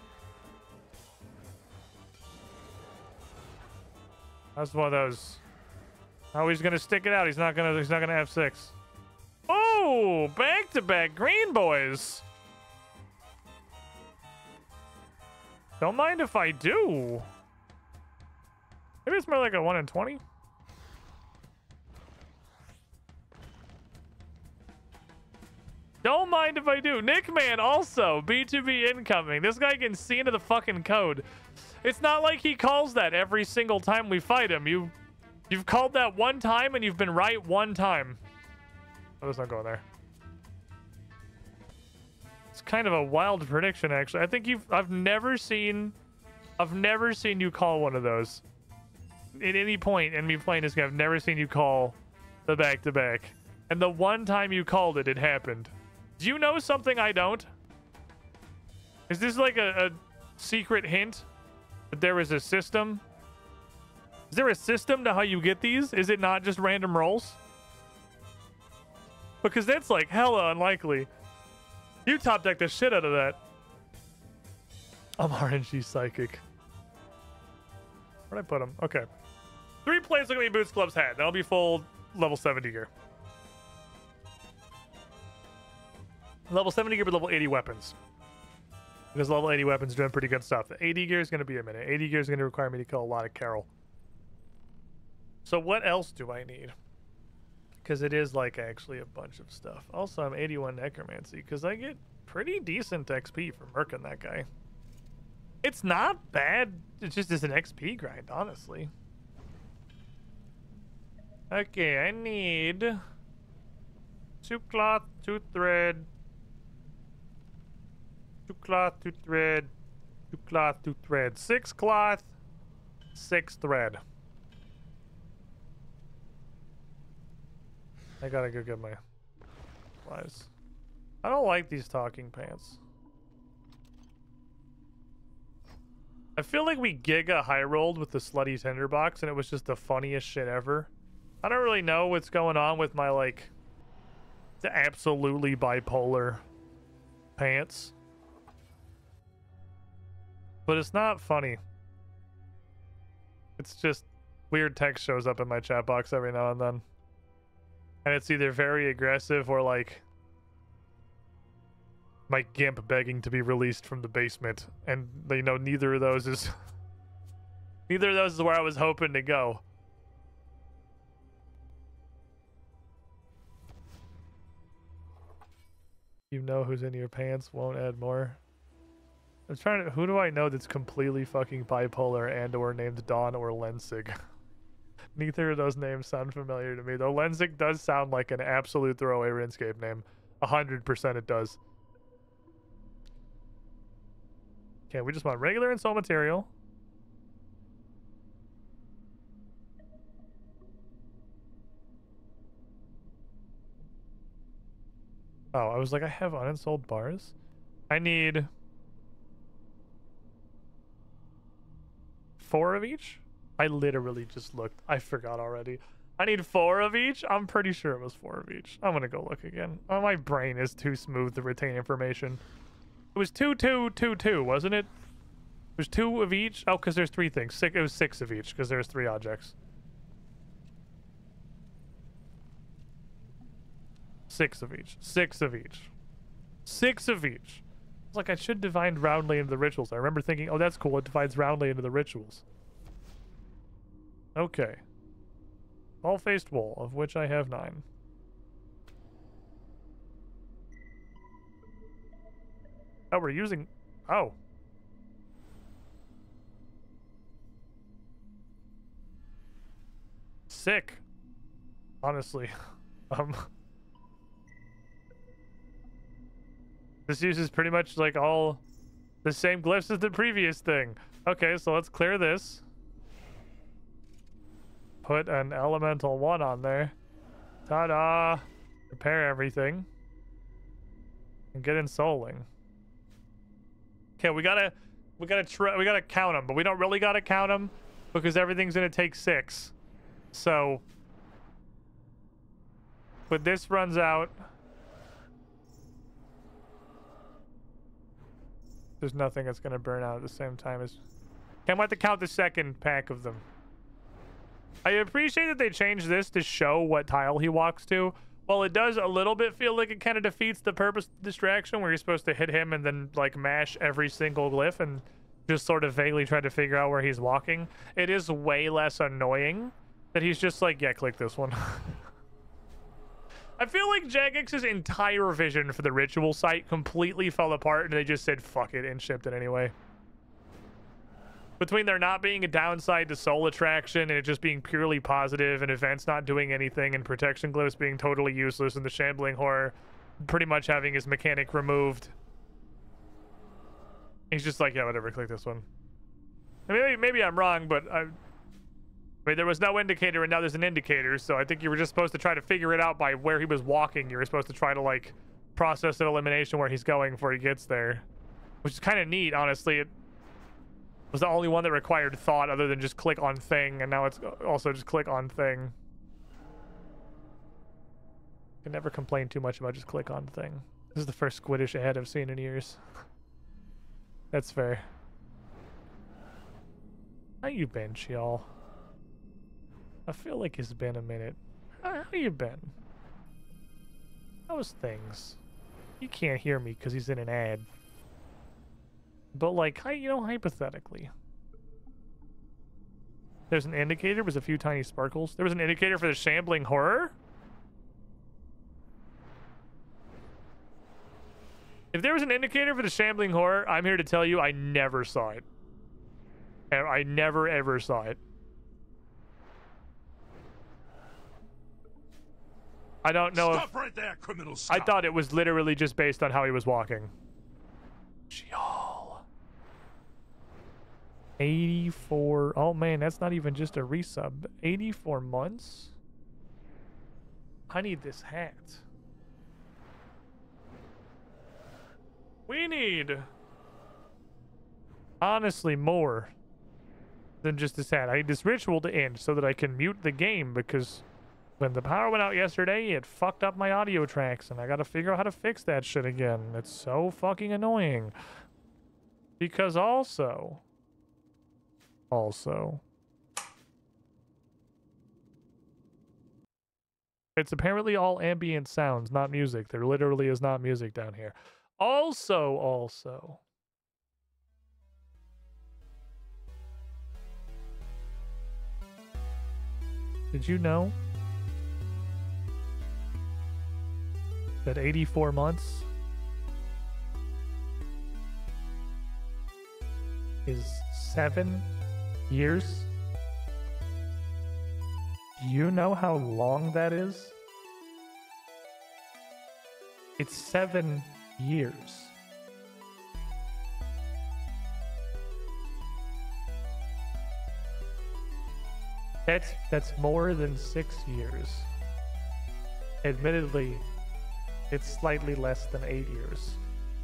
That's one of those. Oh, he's gonna stick it out. He's not gonna have 6. Oh, back-to-back green boys. Don't mind if I do. Maybe it's more like a 1 in 20. Don't mind if I do. Nickman also, B2B incoming. This guy can see into the fucking code. It's not like he calls that every single time we fight him. You've called that one time and you've been right one time. Oh, let's not go there. It's kind of a wild prediction, actually. I think I've never seen you call one of those. At any point in me playing this game, I've never seen you call the back-to-back. And the one time you called it, it happened. Do you know something I don't? Is this like a secret hint that there is a system? Is there a system to how you get these? Is it not just random rolls? Because that's like hella unlikely. You top deck the shit out of that. I'm RNG psychic. Where'd I put him? Okay. 3 plays look at me boots, gloves, hat. That'll be full level 70 gear. Level 70 gear with level 80 weapons. Because level 80 weapons are doing pretty good stuff. The 80 gear is going to be a minute. 80 gear is going to require me to kill a lot of Carol. So what else do I need? Because it is like actually a bunch of stuff. Also, I'm 81 Necromancy because I get pretty decent XP for murking that guy. It's not bad. It's just an XP grind, honestly. Okay, I need 2 cloth, 2 thread, 2 cloth, 2 thread, 2 cloth, 2 thread, 6 cloth, 6 thread. I gotta go get my supplies. I don't like these talking pants. I feel like we giga high rolled with the slutty tinderbox and it was just the funniest shit ever. I don't really know what's going on with my like the absolutely bipolar pants. But it's not funny. It's just weird text shows up in my chat box every now and then. And it's either very aggressive or like my gimp begging to be released from the basement. And you know, neither of those is where I was hoping to go. You know who's in your pants, won't add more. I'm trying to, who do I know that's completely fucking bipolar and or named Dawn or Lensig? Neither of those names sound familiar to me, though Lensig does sound like an absolute throwaway Runescape name. 100% it does. Okay, we just want regular and soul material. Oh, I was like, I have unsold bars. I need 4 of each. I literally just looked. I forgot already. I need 4 of each. I'm pretty sure it was 4 of each. I'm gonna go look again. Oh, my brain is too smooth to retain information. It was 2, 2, 2, 2, wasn't it? There's 2 of each. Oh, because there's 3 things. It was 6 of each because there's 3 objects. 6 of each. 6 of each. 6 of each. It's like I should divide roundly into the rituals. I remember thinking, oh, that's cool. It divides roundly into the rituals. Okay. All-faced wool, of which I have 9. Oh, we're using... Oh. Sick. Honestly. This uses pretty much like all the same glyphs as the previous thing. Okay, so let's clear this. Put an elemental 1 on there. Ta-da! Repair everything. And get ensouling. Okay, we gotta count them, but we don't really gotta count them because everything's gonna take 6. So, when this runs out, there's nothing that's gonna burn out at the same time as. Can't wait to count the second pack of them. I appreciate that they changed this to show what tile he walks to. Well, it does a little bit feel like it kind of defeats the purpose of distraction where you're supposed to hit him and then like mash every single glyph and just sort of vaguely try to figure out where he's walking. It is way less annoying that he's just like, yeah, click this one. I feel like Jagex's entire vision for the ritual site completely fell apart and they just said fuck it and shipped it anyway. Between there not being a downside to soul attraction and it just being purely positive and events not doing anything and protection glyphs being totally useless and the shambling horror pretty much having his mechanic removed. He's just like, yeah, whatever, click this one. Maybe I'm wrong, but I mean, there was no indicator and now there's an indicator, so I think you were just supposed to try to figure it out by where he was walking. You were supposed to try to like process an elimination where he's going before he gets there, which is kind of neat, honestly. It was the only one that required thought other than just click on thing, and now it's also just click on thing. Can never complain too much about just click on thing. This is the first squiddish ad I've seen in years. That's fair. How you been, Chial? I feel like it's been a minute. How you been? How's things? You can't hear me because he's in an ad. But like, you know, hypothetically. There's an indicator, was a few tiny sparkles. There was an indicator for the shambling horror? If there was an indicator for the shambling horror, I'm here to tell you I never saw it. I never ever saw it. I don't know Stop right there, criminal I scum. thought it was literally just based on how he was walking. Sheol. 84. Oh man, that's not even just a resub. 84 months? I need this hat. We need, honestly, more than just this hat. I need this ritual to end so that I can mute the game, because when the power went out yesterday, it fucked up my audio tracks, and I gotta figure out how to fix that shit again. It's so fucking annoying. Because also, it's apparently all ambient sounds, not music. There literally is not music down here. Also, did you know that 84 months is 7 years? Do you know how long that is? It's 7 years. That's more than 6 years. Admittedly, it's slightly less than 8 years,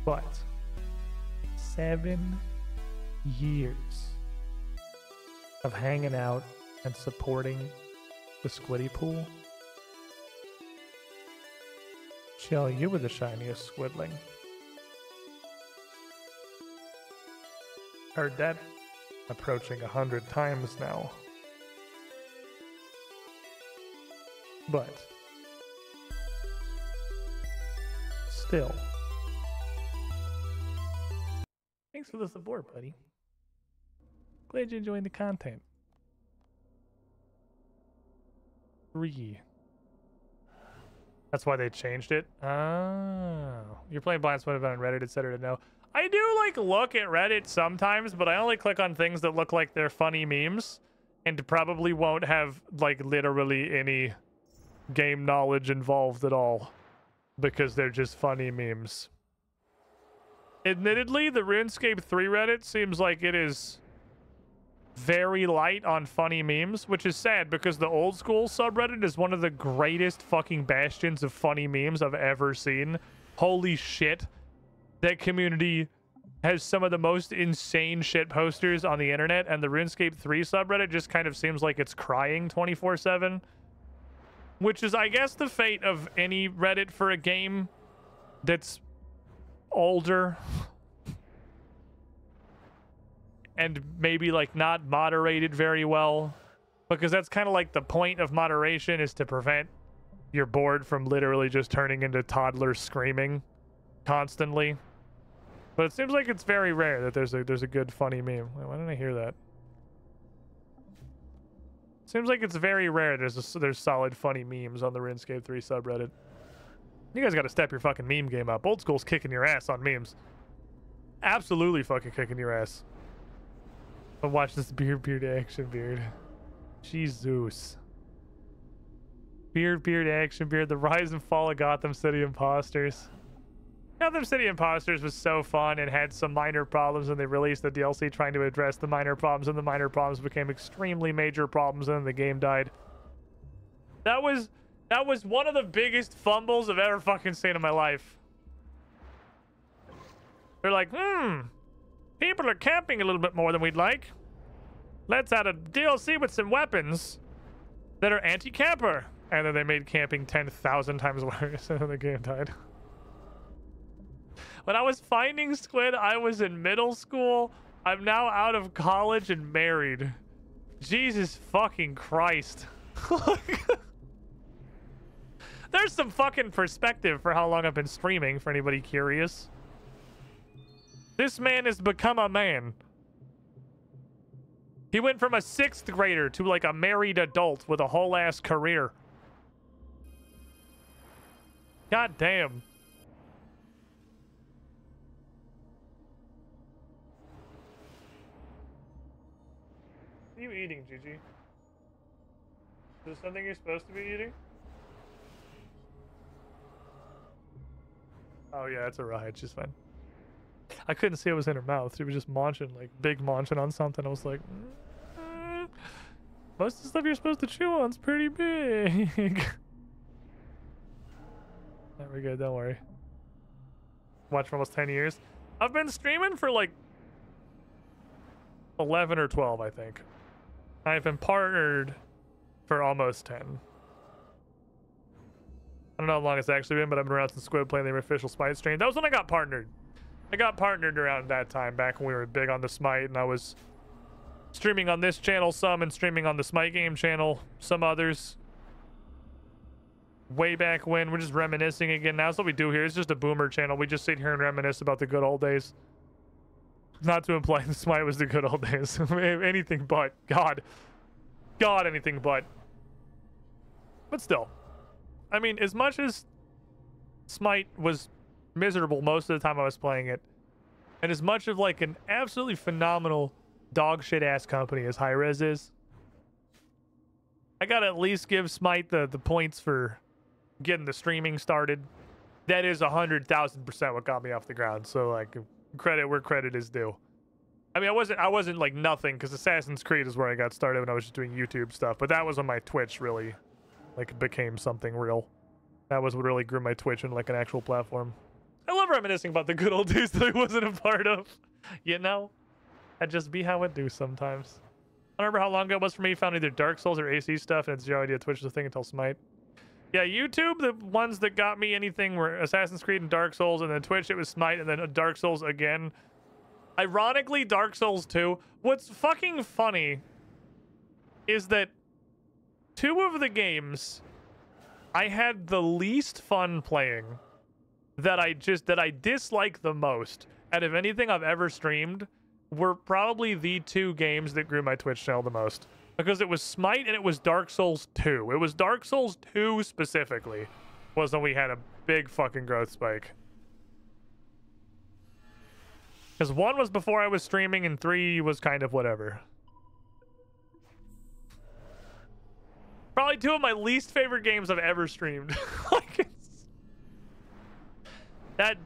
but 7 years of hanging out and supporting the Squiddy pool. Chill, you were the shiniest squidling. Heard that approaching 100 times now. But still, thanks for the support, buddy. Glad you're enjoying the content. 3. That's why they changed it. Oh, you're playing Blind Spot on Reddit, etc. No, I do like look at Reddit sometimes, but I only click on things that look like they're funny memes, and probably won't have like literally any game knowledge involved at all, because they're just funny memes. Admittedly, the RuneScape 3 Reddit seems like it is very light on funny memes, which is sad because the old school subreddit is one of the greatest fucking bastions of funny memes I've ever seen. Holy shit. That community has some of the most insane shit posters on the internet, and the RuneScape 3 subreddit just kind of seems like it's crying 24/7. Which is, I guess, the fate of any Reddit for a game that's older and maybe like not moderated very well, because that's kind of like the point of moderation, is to prevent your board from literally just turning into toddlers screaming constantly. But it seems like it's very rare that there's a good funny meme. Wait, why didn't I hear that? Seems like it's very rare there's solid funny memes on the RuneScape 3 subreddit. You guys got to step your fucking meme game up. Old school's kicking your ass on memes. Absolutely fucking kicking your ass. But watch this beard action beard. Jesus. Beard action beard. The rise and fall of Gotham City Imposters. Gotham City Imposters was so fun and had some minor problems, and they released the DLC trying to address the minor problems, and the minor problems became extremely major problems, and then the game died. That was one of the biggest fumbles I've ever fucking seen in my life. They're like, people are camping a little bit more than we'd like. Let's add a DLC with some weapons that are anti-camper. And then they made camping 10,000 times worse, and then the game died. When I was finding squid, I was in middle school. I'm now out of college and married. Jesus fucking Christ. There's some fucking perspective for how long I've been streaming, for anybody curious. This man has become a man. He went from a 6th grader to like a married adult with a whole ass career. God damn. eating, Gigi? Is this something you're supposed to be eating? Oh yeah, it's alright. She's fine. I couldn't see it was in her mouth. She was just munching, like big munching on something. I was like, most of the stuff you're supposed to chew on's pretty big. There we go. Don't worry. Watched for almost 10 years. I've been streaming for like 11 or 12, I think. I've been partnered for almost 10. I don't know how long it's actually been, but I've been around since Squid playing the official Smite stream. That was when I got partnered. I got partnered around that time, back when we were big on the Smite, and I was streaming on this channel some and streaming on the Smite game channel some others. Way back when. We're just reminiscing again. Now that's what we do here. It's just a boomer channel. We just sit here and reminisce about the good old days. Not to imply the Smite was the good old days. Anything but. God, anything but. But still. I mean, as much as Smite was miserable most of the time I was playing it, and as much of like an absolutely phenomenal dog shit ass company as Hi-Rez is, I gotta at least give Smite the points for getting the streaming started. That is 100,000% what got me off the ground. So like, credit where credit is due. I mean, I wasn't like nothing, because Assassin's Creed is where I got started when I was just doing YouTube stuff. But that was when my Twitch really like became something real. That was what really grew my Twitch into like an actual platform. I love reminiscing about the good old days that I wasn't a part of. You know, that'd just be how it do sometimes. I don't remember how long ago it was for me. Found either Dark Souls or AC stuff, and it's zero idea Twitch was a thing until Smite. Yeah, YouTube, the ones that got me anything were Assassin's Creed and Dark Souls, and then Twitch, it was Smite, and then Dark Souls again. Ironically, Dark Souls 2. What's fucking funny is that 2 of the games I had the least fun playing, that I dislike the most out of anything I've ever streamed, were probably the 2 games that grew my Twitch channel the most. Because it was Smite and it was Dark Souls 2. It was Dark Souls 2 specifically was when we had a big fucking growth spike. Because 1 was before I was streaming and 3 was kind of whatever. Probably 2 of my least favorite games I've ever streamed. Like,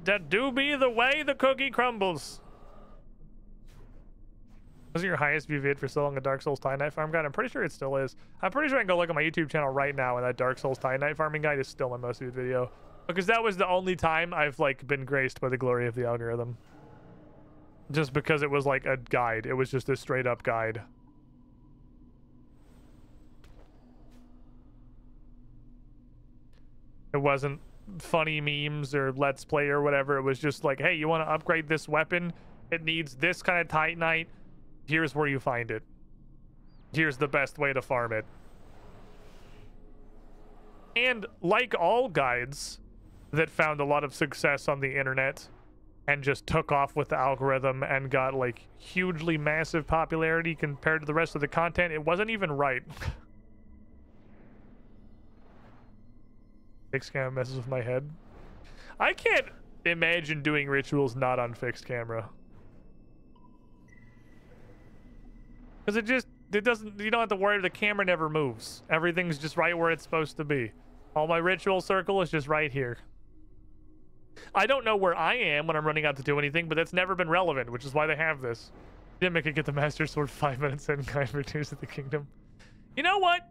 that do be the way the cookie crumbles. Was it your highest view vid for so long a Dark Souls Titanite farm guide? I'm pretty sure it still is. I'm pretty sure I can go look at my YouTube channel right now, and that Dark Souls Titanite farming guide is still my most viewed video. Because that was the only time I've like been graced by the glory of the algorithm. Just because it was like a guide. It was just a straight up guide. It wasn't funny memes or let's play or whatever. It was just like, hey, you want to upgrade this weapon? It needs this kind of Titanite. Here's where you find it. Here's the best way to farm it. And like all guides that found a lot of success on the internet and just took off with the algorithm and got like hugely massive popularity compared to the rest of the content, it wasn't even right. Fixed camera messes with my head. I can't imagine doing rituals not on fixed camera. Because it doesn't, you don't have to worry, the camera never moves. Everything's just right where it's supposed to be. All my ritual circle is just right here. I don't know where I am when I'm running out to do anything, but that's never been relevant, which is why they have this. Dimmick could get the Master Sword 5 minutes in, guide for Tears of the Kingdom. You know what?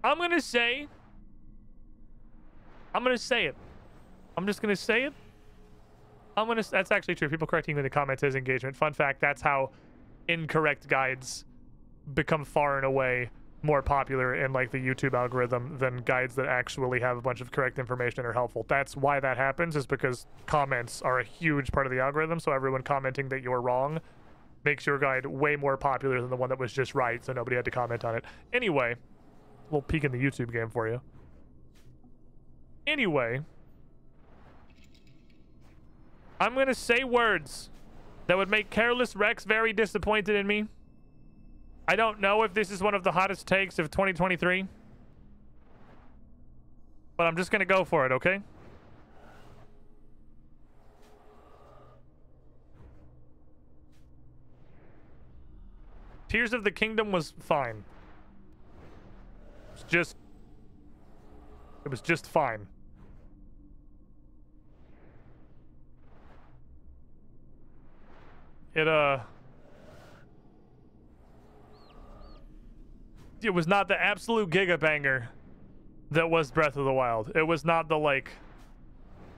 I'm gonna say it. I'm just gonna say it. That's actually true. People correcting me in the comments as engagement. Fun fact, that's how incorrect guides become far and away more popular in like the YouTube algorithm than guides that actually have a bunch of correct information and are helpful. That's why that happens, is because comments are a huge part of the algorithm. So everyone commenting that you're wrong makes your guide way more popular than the one that was just right, so nobody had to comment on it. Anyway, a little peek in the YouTube game for you. Anyway, I'm gonna say words that would make Careless Rex very disappointed in me. I don't know if this is one of the hottest takes of 2023, but I'm just gonna go for it, okay? Tears of the Kingdom was fine. It was just fine. It was not the absolute giga banger that was Breath of the Wild. It was not the, like,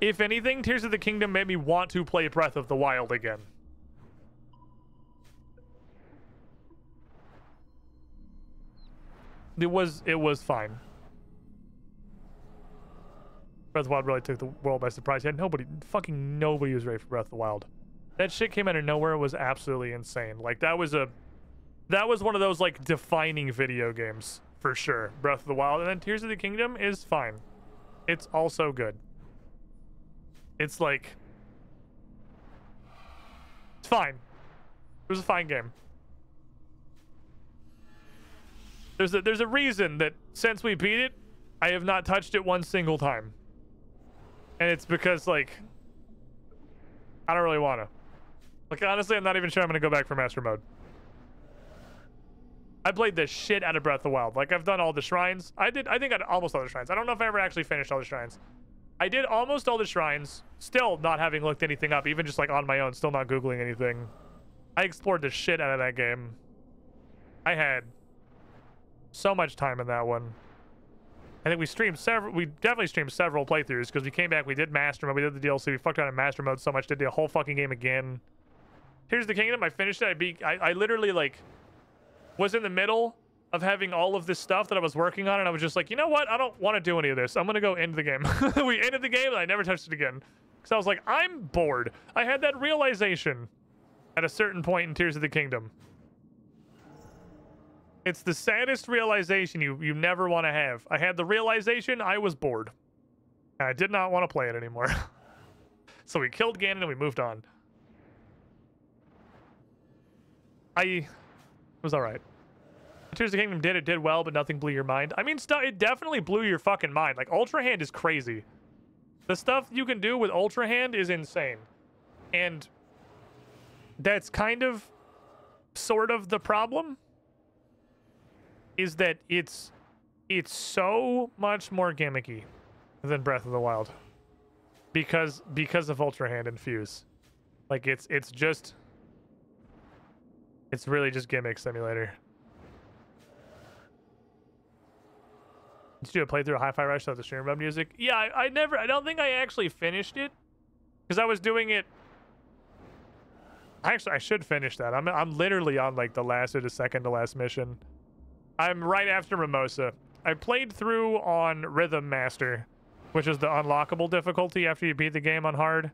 if anything, Tears of the Kingdom made me want to play Breath of the Wild again. It was fine. Breath of the Wild really took the world by surprise. Yeah, fucking nobody was ready for Breath of the Wild. That shit came out of nowhere. It was absolutely insane. Like, that was one of those, like, defining video games for sure. Breath of the Wild. And then Tears of the Kingdom is fine. It's also good. It's like, it's fine. It was a fine game. There's a reason that since we beat it, I have not touched it one single time. And it's because, like, I don't really want to. Like, honestly, I'm not even sure I'm going to go back for Master Mode. I played the shit out of Breath of the Wild. Like, I've done all the shrines. I think I did almost all the shrines. I don't know if I ever actually finished all the shrines. I did almost all the shrines, still not having looked anything up, even just, like, on my own, still not Googling anything. I explored the shit out of that game. I had so much time in that one. I think we definitely streamed several playthroughs, because we came back, we did Master Mode, we did the DLC, we fucked around in Master Mode so much, did the whole fucking game again. Tears of the Kingdom, I finished it, I literally, like, was in the middle of having all of this stuff that I was working on, and I was just like, you know what, I don't want to do any of this, I'm gonna go end the game. We ended the game, and I never touched it again. Because I was like, I'm bored. I had that realization at a certain point in Tears of the Kingdom. It's the saddest realization you never want to have. I had the realization I was bored. And I did not want to play it anymore. So we killed Ganon and we moved on. It was alright. Tears of the Kingdom did well, but nothing blew your mind. I mean, it definitely blew your fucking mind. Like, Ultra Hand is crazy. The stuff you can do with Ultra Hand is insane. And that's kind of, sort of the problem. Is that it's so much more gimmicky than Breath of the Wild. Because of Ultra Hand and Fuse. Like, it's really just gimmick simulator. Did you do a playthrough of Hi-Fi Rush without the stream rub music? Yeah, I don't think I actually finished it. Because I was doing it. Actually, I should finish that. I'm literally on, like, the last or the second to last mission. I'm right after Mimosa. I played through on Rhythm Master, which is the unlockable difficulty after you beat the game on hard.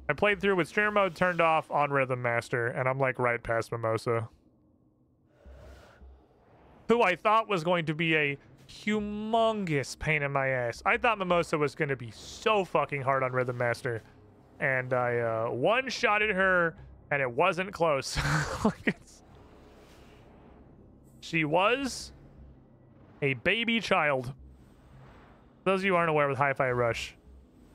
I played through with streamer mode turned off on Rhythm Master, and I'm like right past Mimosa. Who I thought was going to be a humongous pain in my ass. I thought Mimosa was going to be so fucking hard on Rhythm Master. And I one-shotted her, and it wasn't close. Like, she was a baby child. Those of you who aren't aware with Hi-Fi Rush,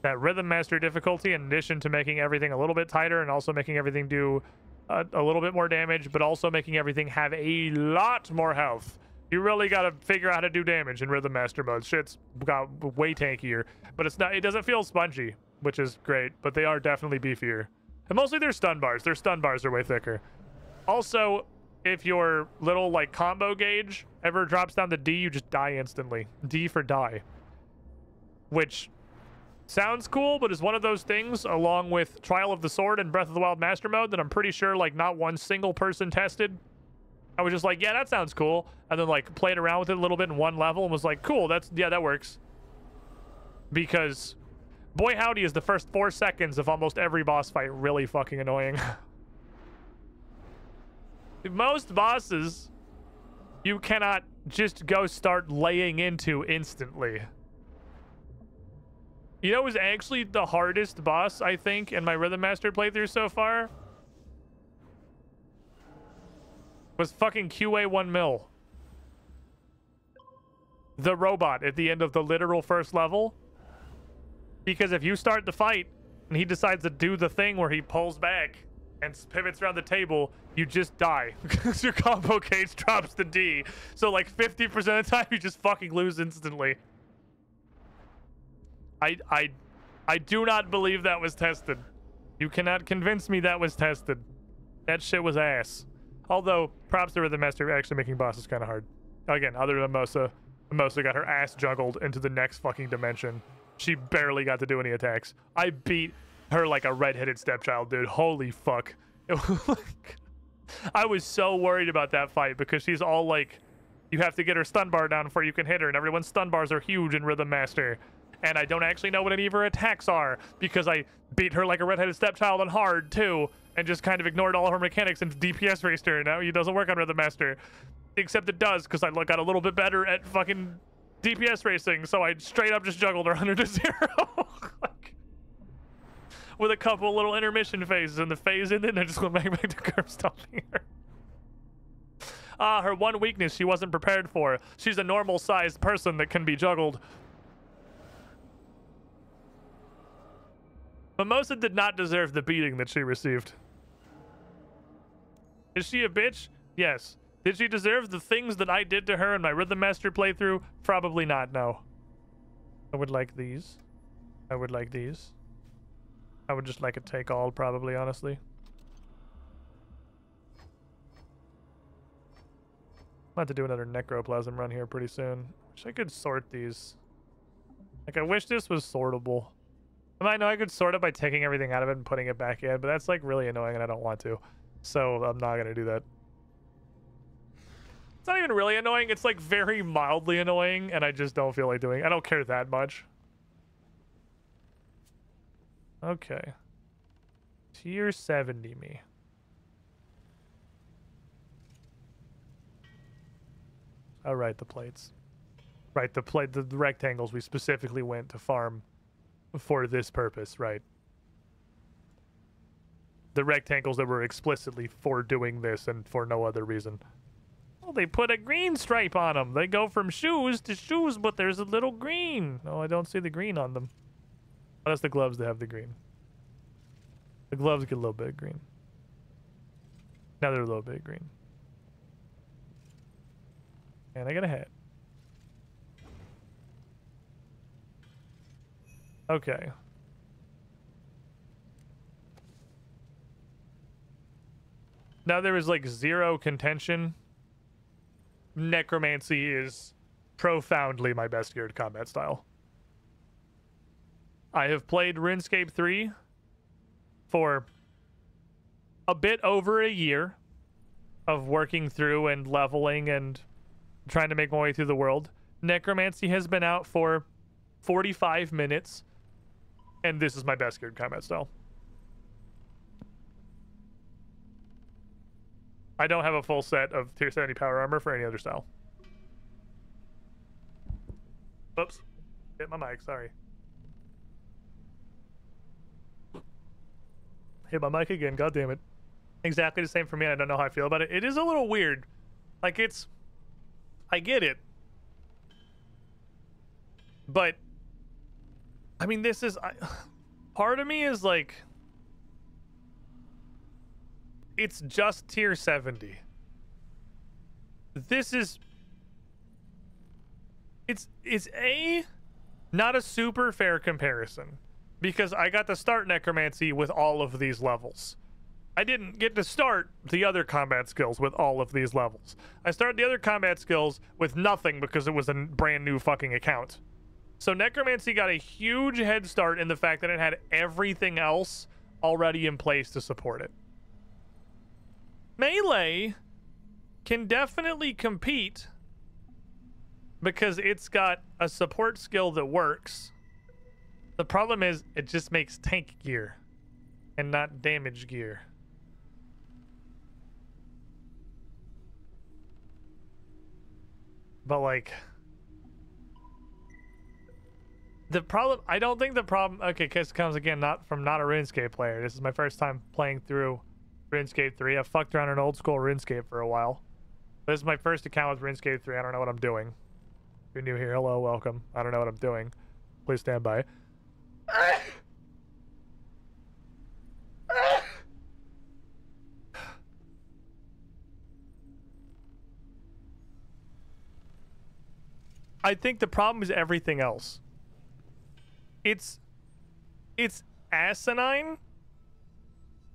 that Rhythm Master difficulty, in addition to making everything a little bit tighter and also making everything do a little bit more damage, but also making everything have a lot more health. You really got to figure out how to do damage in Rhythm Master mode. Shit's got way tankier, but it doesn't feel spongy, which is great, but they are definitely beefier. And mostly their stun bars. Their stun bars are way thicker. Also, if your little, like, combo gauge ever drops down to D, you just die instantly. D for die. Which sounds cool, but is one of those things, along with Trial of the Sword and Breath of the Wild Master Mode, that I'm pretty sure, like, not one single person tested. I was just like, yeah, that sounds cool. And then, like, played around with it a little bit in one level and was like, cool, yeah, that works. Because, boy howdy, is the first 4 seconds of almost every boss fight really fucking annoying. Most bosses, you cannot just go start laying into instantly. You know, it was actually the hardest boss, I think, in my Rhythm Master playthrough so far. Was fucking QA1 mil. The robot at the end of the literal first level. Because if you start the fight, and he decides to do the thing where he pulls back and pivots around the table, you just die because your combo case drops to D. So like 50% of the time, you just fucking lose instantly. I do not believe that was tested. You cannot convince me that was tested. That shit was ass. Although, props to the master actually making bosses kind of hard. Again, other than Mosa. Mosa got her ass juggled into the next fucking dimension. She barely got to do any attacks. I beat her like a redheaded stepchild, dude. Holy fuck. It was like, I was so worried about that fight because she's all like, you have to get her stun bar down before you can hit her, and everyone's stun bars are huge in Rhythm Master. And I don't actually know what any of her attacks are because I beat her like a redheaded stepchild on hard too, and just kind of ignored all her mechanics and DPS raced her. Now it doesn't work on Rhythm Master, except it does because I got a little bit better at fucking DPS racing, so I straight up just juggled her 100 to 0. Like, with a couple little intermission phases, and the phase ended, and I just went back to curb stomping her. Her one weakness she wasn't prepared for. She's a normal-sized person that can be juggled. Mimosa did not deserve the beating that she received. Is she a bitch? Yes. Did she deserve the things that I did to her in my Rhythm Master playthrough? Probably not, no. I would like these. I would like these. I would just like a take all, probably, honestly. I'm about to do another Necroplasm run here pretty soon. Wish I could sort these. Like, I wish this was sortable. I know I could sort it by taking everything out of it and putting it back in, but that's like really annoying and I don't want to. So I'm not going to do that. It's not even really annoying. It's like very mildly annoying and I just don't feel like doing it. I don't care that much. Okay. Tier 70 me. Oh, right, the plates. Right, the rectangles we specifically went to farm for this purpose, right? The rectangles that were explicitly for doing this and for no other reason. Well, they put a green stripe on them. They go from shoes to shoes, but there's a little green. Oh, I don't see the green on them. Oh, that's the gloves that have the green. The gloves get a little bit of green. Now they're a little bit of green. And I got a hat. Okay. Now there is like zero contention. Necromancy is profoundly my best geared combat style. I have played RuneScape 3 for a bit over a year of working through and leveling and trying to make my way through the world. Necromancy has been out for 45 minutes. And this is my best geared combat style. I don't have a full set of tier 70 power armor for any other style. Oops. Hit my mic, sorry. Hit my mic again, god damn it. Exactly the same for me, I don't know how I feel about it. It is a little weird. Like, it's... I get it. But... I mean, this is... part of me is like... It's just tier 70. This is... It's not a super fair comparison. Because I got to start Necromancy with all of these levels. I didn't get to start the other combat skills with all of these levels. I started the other combat skills with nothing because it was a brand new fucking account. So Necromancy got a huge head start in the fact that it had everything else already in place to support it. Melee can definitely compete because it's got a support skill that works. The problem is it just makes tank gear and not damage gear. But like... The problem, I don't think the problem, okay, because it comes again not a RuneScape player. This is my first time playing through RuneScape 3. I've fucked around in old school RuneScape for a while. This is my first account with RuneScape 3. I don't know what I'm doing. If you're new here, hello, welcome. I don't know what I'm doing. Please stand by. I think the problem is everything else. It's asinine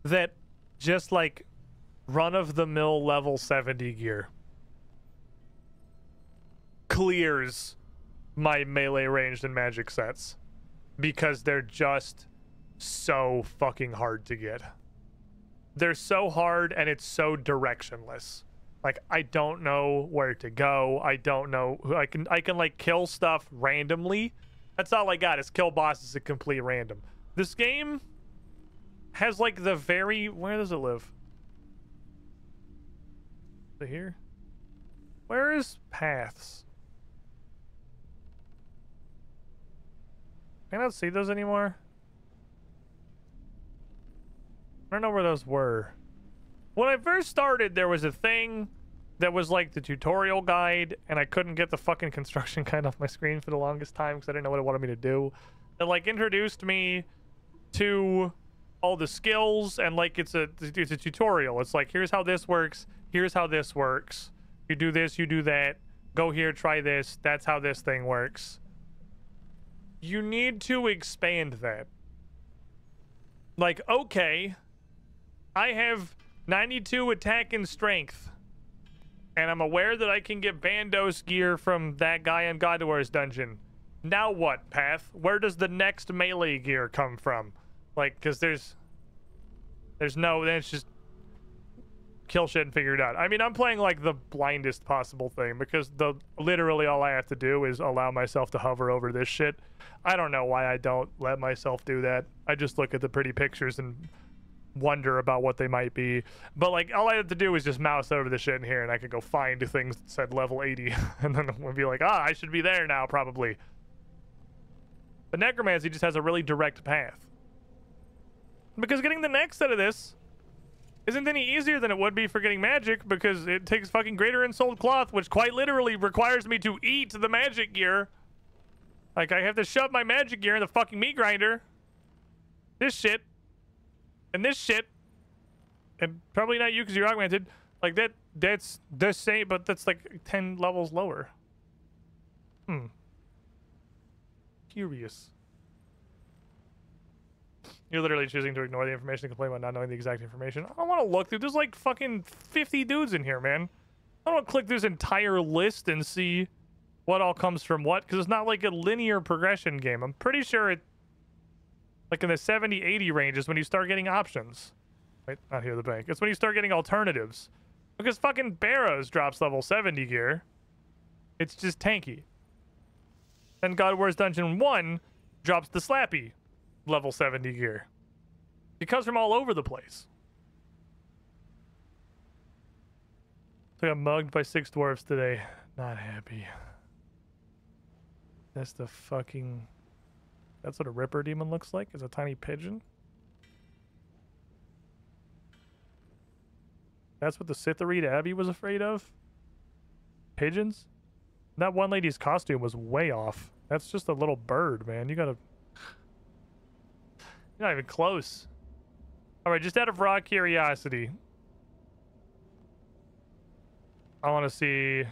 that just like run-of-the-mill level 70 gear clears my melee ranged and magic sets because they're just so fucking hard to get. They're so hard and it's so directionless. Like, I don't know where to go. I don't know who I can like kill stuff randomly. That's all I got is kill bosses at complete random. This game has like the very, where does it live? Is it here? Where is paths? Can I not see those anymore? I don't know where those were. When I first started, there was a thing that was like the tutorial guide, and I couldn't get the fucking construction guide off my screen for the longest time because I didn't know what it wanted me to do. It like introduced me to all the skills, and like it's a tutorial. It's like, here's how this works, here's how this works. You do this, you do that. Go here, try this. That's how this thing works. You need to expand that. Like, okay, I have 92 attack and strength, and I'm aware that I can get Bandos gear from that guy in God War's dungeon. Now what, Path? Where does the next melee gear come from? Like, because there's no, then it's just kill shit and figure it out. I mean, I'm playing like the blindest possible thing because literally all I have to do is allow myself to hover over this shit. I don't know why I don't let myself do that. I just look at the pretty pictures and wonder about what they might be. But like, all I have to do is just mouse over the shit in here and I could go find things that said level 80 and then we'll be like, ah, I should be there now probably. But Necromancy just has a really direct path. Because getting the next set of this isn't any easier than it would be for getting magic, because it takes fucking greater ensouled cloth, which quite literally requires me to eat the magic gear. Like, I have to shove my magic gear in the fucking meat grinder. This shit. And this shit. And probably not you because you're augmented. Like, that's the same, but that's like 10 levels lower. Curious. You're literally choosing to ignore the information and complain about not knowing the exact information. I don't want to look through. There's like fucking 50 dudes in here, man. I don't want to click this entire list and see what all comes from what, because it's not like a linear progression game. I'm pretty sure it, like in the 70-80 range is when you start getting options. Wait, not here, the bank. It's when you start getting alternatives. Because fucking Barrows drops level 70 gear. It's just tanky. Then God War's Dungeon 1 drops the Slappy level 70 gear. It comes from all over the place. So I got mugged by 6 dwarves today. Not happy. That's the fucking... That's what a Ripper Demon looks like, is a tiny pigeon. That's what the Scytherete Abbey was afraid of? Pigeons? That one lady's costume was way off. That's just a little bird, man. You gotta... You're not even close. Alright, just out of raw curiosity, I want to see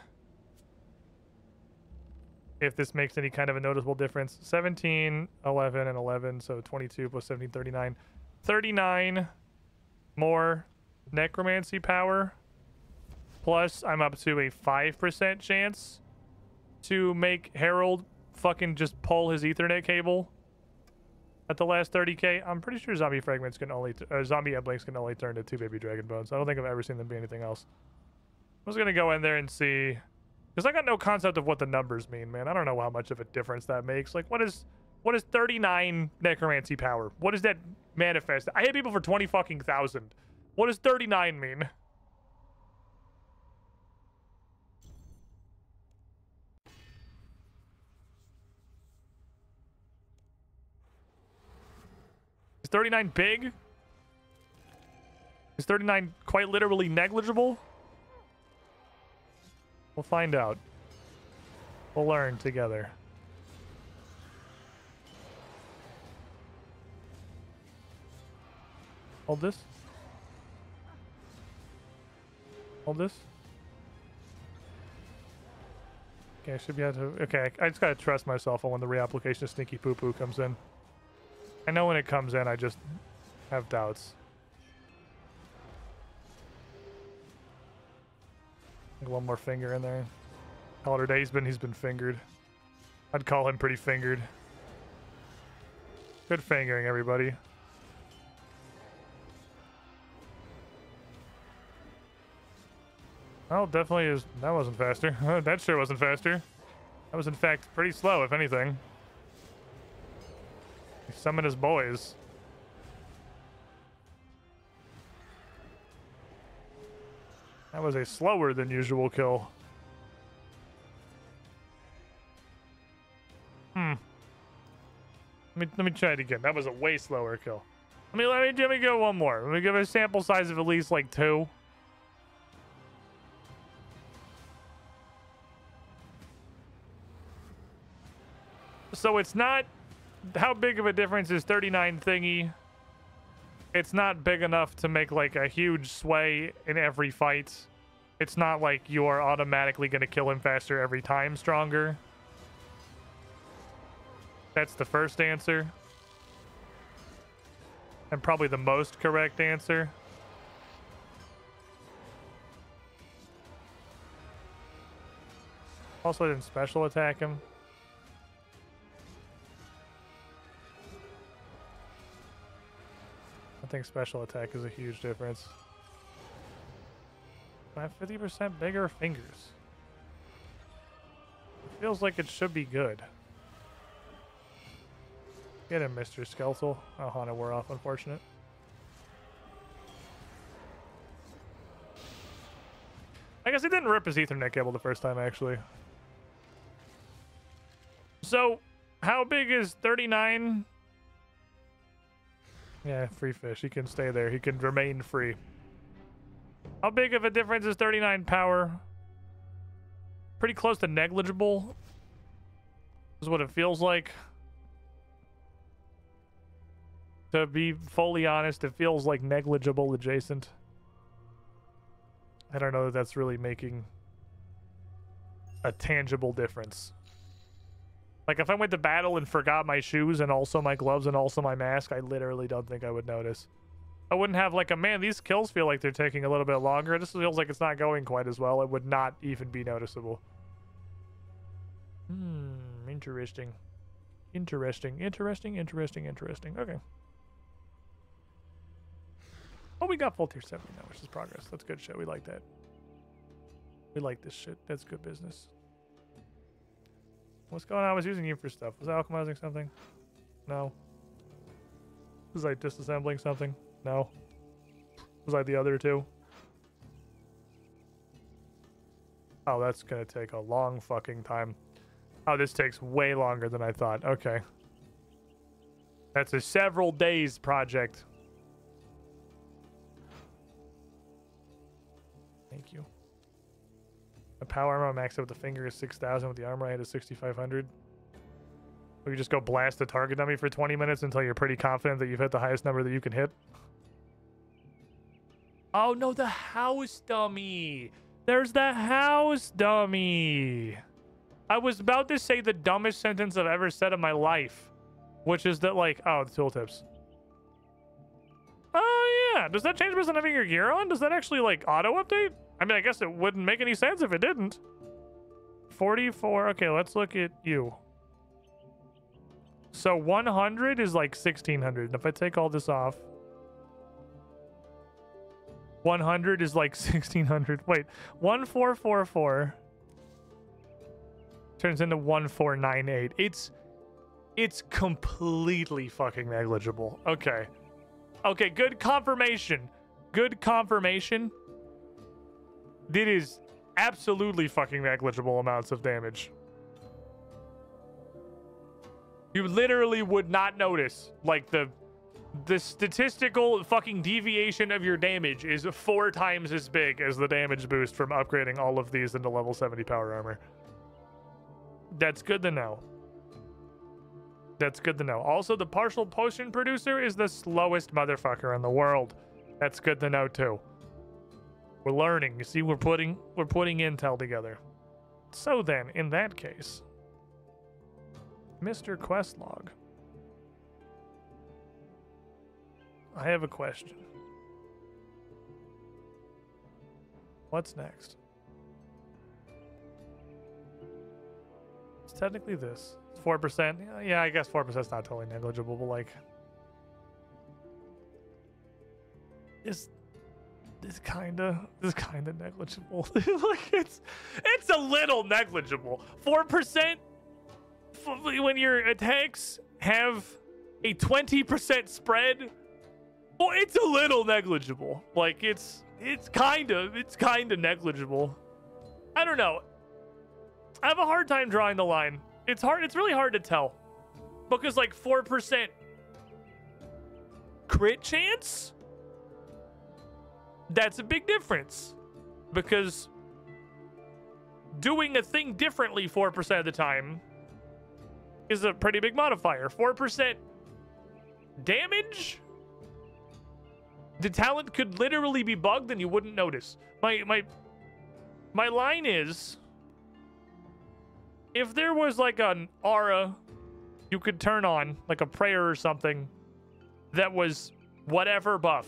if this makes any kind of a noticeable difference. 17, 11, and 11, so 22 plus 17, 39. 39 more necromancy power, plus I'm up to a 5% chance to make Harold fucking just pull his Ethernet cable at the last 30k. I'm pretty sure zombie fragments can only, zombie eblinks can only turn to 2 baby dragon bones. I don't think I've ever seen them be anything else. I was gonna go in there and see, because I got no concept of what the numbers mean, man. I don't know how much of a difference that makes. Like, what is 39 necromancy power? What does that manifest? I hit people for 20 fucking thousand. What does 39 mean? Is 39 big? Is 39 quite literally negligible? We'll find out. We'll learn together. Hold this. Hold this. Okay, I should be able to... Okay, I just gotta trust myself on when the reapplication of Stinky Poo Poo comes in. I know when it comes in, I just have doubts. One more finger in there. Call it a day. He's been fingered. I'd call him pretty fingered. Good fingering, everybody. Oh, definitely is. That wasn't faster. That sure wasn't faster. That was, in fact, pretty slow, if anything. He summoned his boys. That was a slower than usual kill. Let me try it again. That was a way slower kill. Let me go one more. Let me give it a sample size of at least like 2. So it's not... How big of a difference is 39 thingy? It's not big enough to make like a huge sway in every fight. It's not like you are automatically going to kill him faster every time stronger. That's the first answer. And probably the most correct answer. Also, I didn't special attack him. I think special attack is a huge difference. I have 50% bigger fingers. It feels like it should be good. Get him, Mr. Skeletal. Oh, Hana wore off, unfortunate. I guess he didn't rip his Ethernet cable the first time, actually. So, how big is 39? Yeah, free fish. He can stay there. He can remain free. How big of a difference is 39 power? Pretty close to negligible. Is what it feels like. To be fully honest, it feels like negligible adjacent. I don't know that that's really making a tangible difference. Like, if I went to battle and forgot my shoes and also my gloves and also my mask, I literally don't think I would notice. I wouldn't have like a, man, these kills feel like they're taking a little bit longer. This feels like it's not going quite as well. It would not even be noticeable. Interesting. Interesting. Okay. Oh, we got full tier 70 now, which is progress. That's good shit. We like that. We like this shit. That's good business. What's going on? I was using you for stuff. Was I alchemizing something? No. Was I disassembling something? No. Was I the other two? Oh, that's gonna take a long fucking time. Oh, this takes way longer than I thought. Okay. That's a several days project. Thank you. The power armor I maxed out with the finger is 6,000. With the armor I had is 6,500. We just go blast the target dummy for 20 minutes until you're pretty confident that you've hit the highest number that you can hit. Oh no, the house dummy. There's the house dummy. I was about to say the dumbest sentence I've ever said in my life, which is that, like, oh, the tooltips. Oh yeah, does that change based on having your gear on? Does that actually like auto update? I mean, I guess it wouldn't make any sense if it didn't. 44. Okay, let's look at you. So 100 is like 1,600. And if I take all this off, 100 is like 1,600. Wait, 1444 turns into 1498. It's completely fucking negligible. Okay. Okay, good confirmation. Good confirmation. It is absolutely fucking negligible amounts of damage. You literally would not notice. Like, the statistical fucking deviation of your damage is 4 times as big as the damage boost from upgrading all of these into level 70 power armor. That's good to know. That's good to know. Also, the partial potion producer is the slowest motherfucker in the world. That's good to know too. We're learning. You see, we're putting intel together. So then, in that case, Mr. Questlog, I have a question. What's next? It's technically this. 4%. Yeah, I guess 4% is not totally negligible, but like, this kind of negligible. Like it's a little negligible. 4% when your attacks have a 20% spread. Well, it's a little negligible. Like it's kind of negligible. I don't know. I have a hard time drawing the line. It's really hard to tell. Because like 4% crit chance? That's a big difference. Because doing a thing differently 4% of the time is a pretty big modifier. 4% damage? The talent could literally be bugged and you wouldn't notice. My line is, if there was like an aura you could turn on, like a prayer or something, that was whatever buff,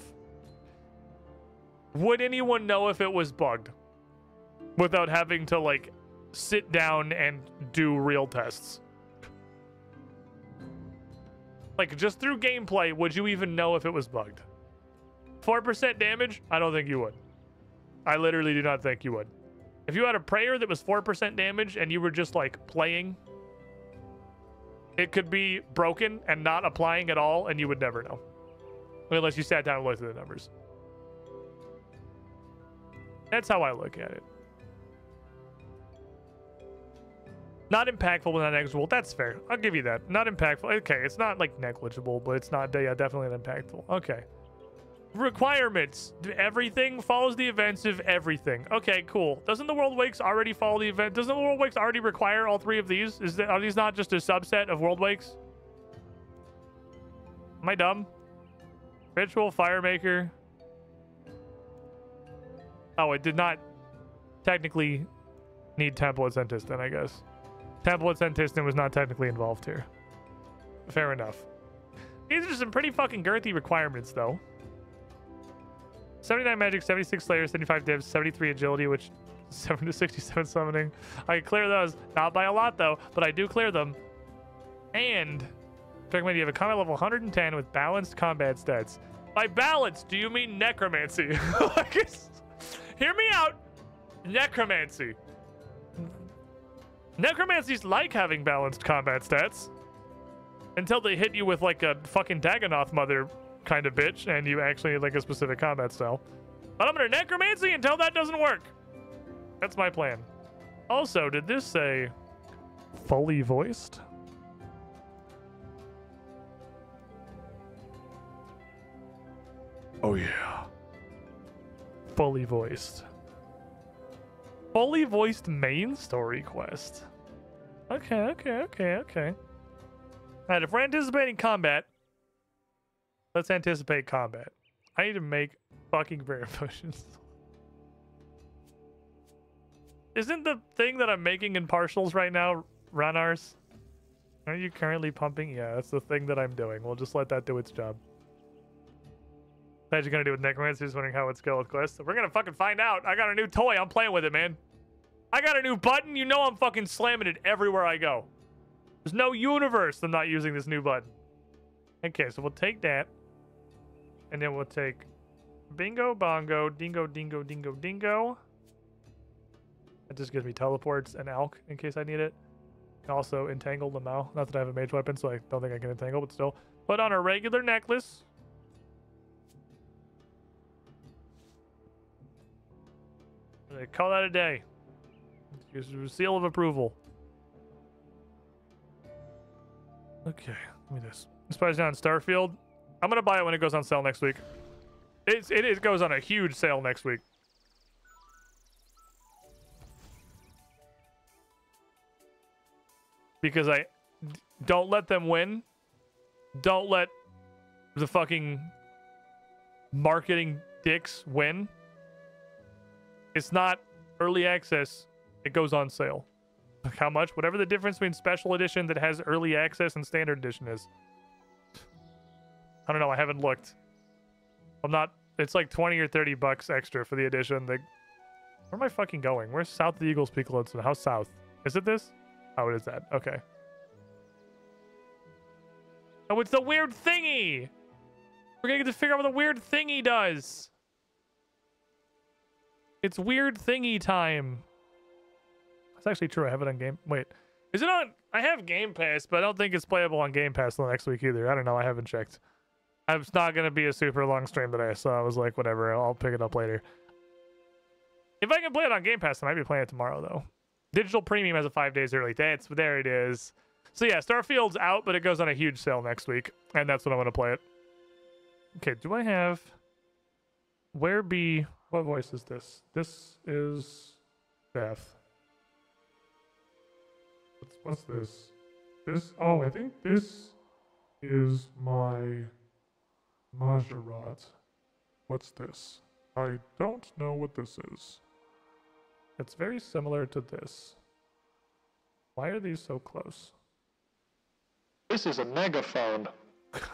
would anyone know if it was bugged without having to like sit down and do real tests? Like just through gameplay, would you even know if it was bugged? 4% damage? I don't think you would. I literally do not think you would. If you had a prayer that was 4% damage and you were just like playing, it could be broken and not applying at all and you would never know. Unless you sat down and looked at the numbers. That's how I look at it. Not impactful, but not negligible. That's fair. I'll give you that. Not impactful. Okay, it's not like negligible, but it's not, yeah, definitely not impactful. Okay. Requirements. Everything follows the events of everything. Okay, cool. Doesn't the World Wakes already follow the event? Doesn't the World Wakes already require all three of these? Are these not just a subset of World Wakes? Am I dumb? Ritual, Firemaker. Oh, it did not technically need Temple at Sentistan, I guess. Temple at Sentistan was not technically involved here. Fair enough. These are some pretty fucking girthy requirements, though. 79 magic, 76 slayer, 75 divs, 73 agility, which 7 to 67 summoning. I can clear those. Not by a lot, though, but I do clear them. And recommend you have a combat level 110 with balanced combat stats. By balance, do you mean necromancy? Hear me out. Necromancy. Necromancy's like having balanced combat stats. Until they hit you with like a fucking Dagonoth mother kind of bitch and you actually need like a specific combat style. But I'm gonna necromancy until that doesn't work. That's my plan. Also, did this say fully voiced? Oh yeah. Fully voiced. Fully voiced main story quest. Okay. Alright, if we're anticipating combat, let's anticipate combat. I need to make fucking prayer potions. Isn't the thing that I'm making in partials right now Ranars? Are you currently pumping? Yeah, that's the thing that I'm doing. We'll just let that do its job. What you gonna do with Necromancy? Just wondering how it's going with quests. We're gonna fucking find out. I got a new toy. I'm playing with it, man. I got a new button. You know I'm fucking slamming it everywhere I go. There's no universe I'm not using this new button. Okay, so we'll take that. And then we'll take bingo, bongo, dingo, dingo, dingo, dingo. That just gives me teleports and alch in case I need it. And also entangle the Mao. Not that I have a mage weapon, so I don't think I can entangle, but still. Put on a regular necklace. Call that a day. Use a seal of approval. Okay, give me this. Spies down Starfield. I'm gonna buy it when it goes on sale next week. It goes on a huge sale next week. Because don't let them win. Don't let the fucking marketing dicks win. It's not early access. It goes on sale. Like how much? Whatever the difference between special edition that has early access and standard edition is. I don't know. I haven't looked. I'm not. It's like 20 or 30 bucks extra for the edition. Where am I fucking going? Where's south of the Eagles Peak Lodestone? How south? Is it this? Oh, it is that. Okay. Oh, it's the weird thingy. We're gonna get to figure out what the weird thingy does. It's weird thingy time. That's actually true. I have it on Game. Wait, is it on? I have Game Pass, but I don't think it's playable on Game Pass till next week either. I don't know. I haven't checked. It's not gonna be a super long stream today, so I was like, whatever. I'll pick it up later. If I can play it on Game Pass, I might be playing it tomorrow though. Digital Premium has a 5 days early. There it is. So yeah, Starfield's out, but it goes on a huge sale next week, and that's when I want to play it. Okay, do I have... Where be... What voice is this? This is... Beth. What's this? This... Oh, I think this is my... Majorat. What's this? I don't know what this is. It's very similar to this. Why are these so close? This is a megaphone.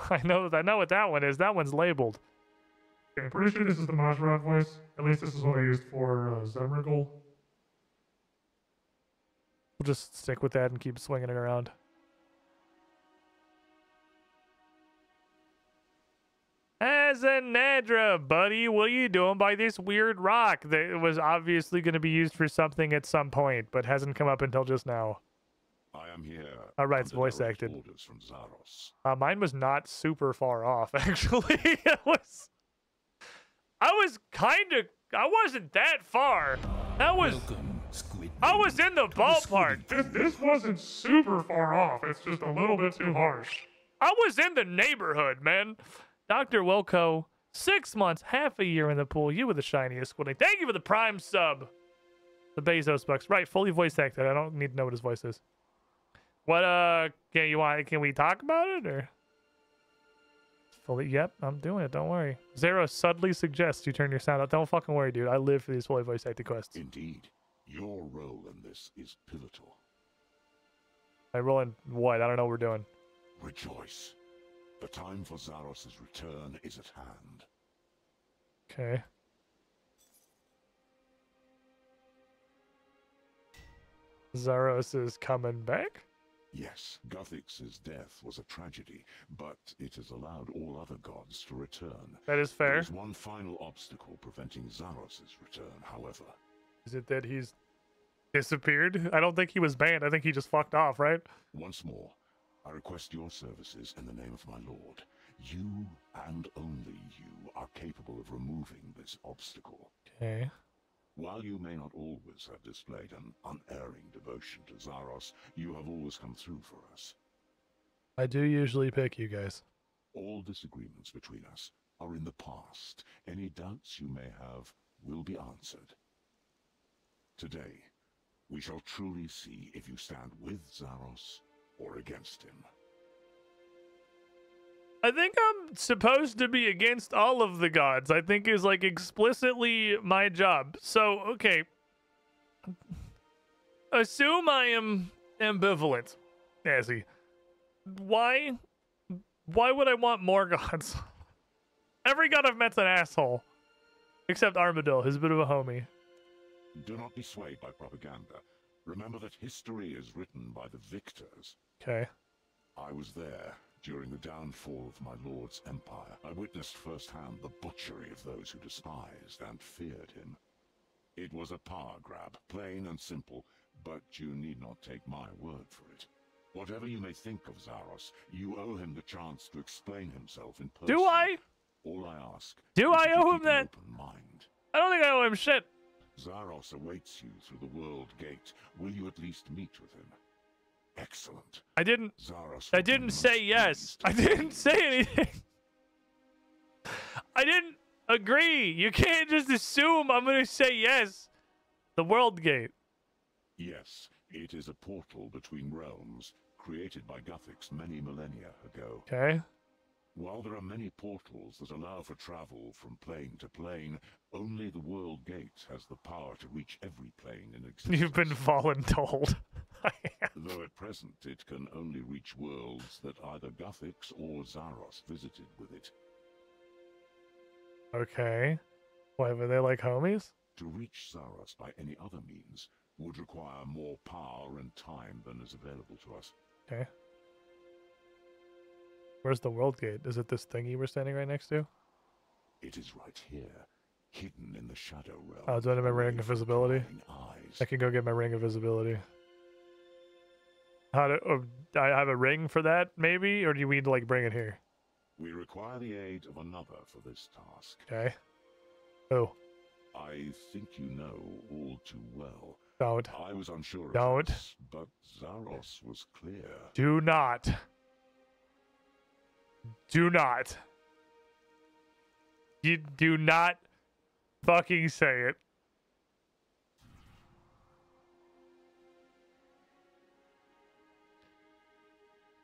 I know what that one is. That one's labeled. Okay, I'm pretty sure this is the Majorat voice. At least this is what I used for Zemrigal. We'll just stick with that and keep swinging it around. Azanadra, buddy, what are you doing by this weird rock that was obviously going to be used for something at some point, but hasn't come up until just now? I am here. All right, it's voice acted. Orders from Zaros. Mine was not super far off, actually. I wasn't that far. Welcome, Squid. I was in the ballpark. This wasn't super far off. It's just a little bit too harsh. I was in the neighborhood, man. Dr. Wilco, 6 months, half a year in the pool. You were the shiniest squid. Thank you for the prime sub. The Bezos bucks. Right, fully voice acted. I don't need to know what his voice is. What, can we talk about it, or? Fully, yep, I'm doing it. Don't worry. Zero subtly suggests you turn your sound up. Don't fucking worry, dude. I live for these fully voice acted quests. Indeed. Your role in this is pivotal. I roll in what? I don't know what we're doing. Rejoice. The time for Zaros' return is at hand. Okay. Zaros is coming back? Yes, Guthix's death was a tragedy, but it has allowed all other gods to return. That is fair. There's one final obstacle preventing Zaros' return, however. Is it that he's disappeared? I don't think he was banned. I think he just fucked off, right? Once more, I request your services in the name of my lord. You, and only you, are capable of removing this obstacle. Okay. While you may not always have displayed an unerring devotion to Zaros, you have always come through for us. I do usually pick you guys. All disagreements between us are in the past. Any doubts you may have will be answered. Today, we shall truly see if you stand with Zaros or against him. I think I'm supposed to be against all of the gods. I think is like explicitly my job. So, okay. Assume I am ambivalent, Azzy. Why would I want more gods? Every god I've met's an asshole. Except Armadillo, he's a bit of a homie. Do not be swayed by propaganda. Remember that history is written by the victors. Okay. I was there during the downfall of my lord's empire. I witnessed firsthand the butchery of those who despised and feared him. It was a power grab, plain and simple, but you need not take my word for it. Whatever you may think of Zaros, you owe him the chance to explain himself in person. Do I? All I ask. Do I owe him keep that? an open mind. I don't think I owe him shit. Zaros awaits you through the World Gate. Will you at least meet with him? Excellent. I didn't Zaros say yes. I didn't say anything. I didn't agree. You can't just assume I'm going to say yes. The World Gate. Yes, it is a portal between realms, created by Guthix many millennia ago. Okay. While there are many portals that allow for travel from plane to plane, only the World Gate has the power to reach every plane in existence. You've been voluntold. Though at present it can only reach worlds that either Guthix or Zaros visited with it. Okay. Why, were they like homies? To reach Zaros by any other means would require more power and time than is available to us. Okay. Where's the World Gate? Is it this thingy we're standing right next to? It is right here, hidden in the Shadow Realm. Oh, do I have my ring of visibility? Eyes. I can go get my ring of visibility. How do I have a ring for that, maybe? Or do you need to, like, bring it here? We require the aid of another for this task. Okay. Oh. I think you know all too well. Don't. I was unsure Don't. of this, but Zaros was clear. Do not. Do not. You do not fucking say it.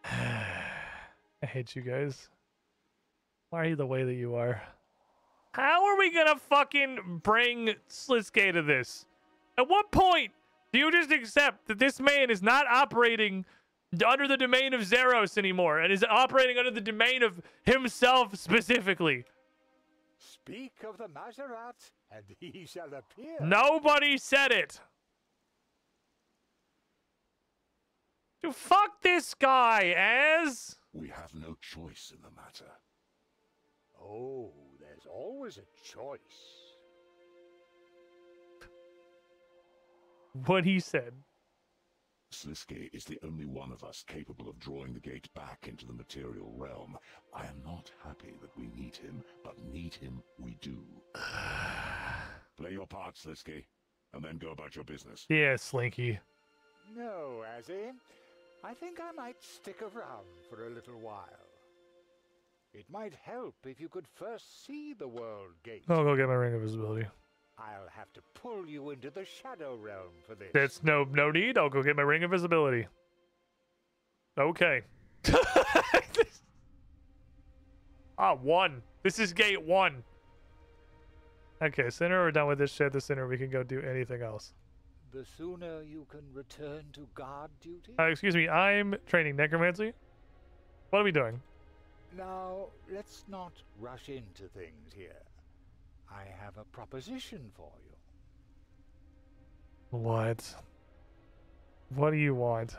I hate you guys. Why are you the way that you are? How are we gonna fucking bring Sliske to this? At what point do you just accept that this man is not operating under the domain of Zaros anymore and is operating under the domain of himself specifically? Speak of the Maserat, and he shall appear. Nobody said it. Dude, fuck this guy, Az. We have no choice in the matter. Oh, there's always a choice. What he said. Sliske is the only one of us capable of drawing the gate back into the material realm. I am not happy that we need him, but need him we do. Play your part, Sliske, and then go about your business. Yeah, Slinky. No, Azzy. I think I might stick around for a little while. It might help if you could first see the World Gate. I'll go get my ring of visibility. I'll have to pull you into the Shadow Realm for this. That's no need. I'll go get my ring of visibility. Okay. One. This is gate 1. Okay, sooner we're done with this shit, the sooner we can go do anything else. The sooner you can return to guard duty? Excuse me, I'm training Necromancy. What are we doing? Now, let's not rush into things here. I have a proposition for you. What? What do you want?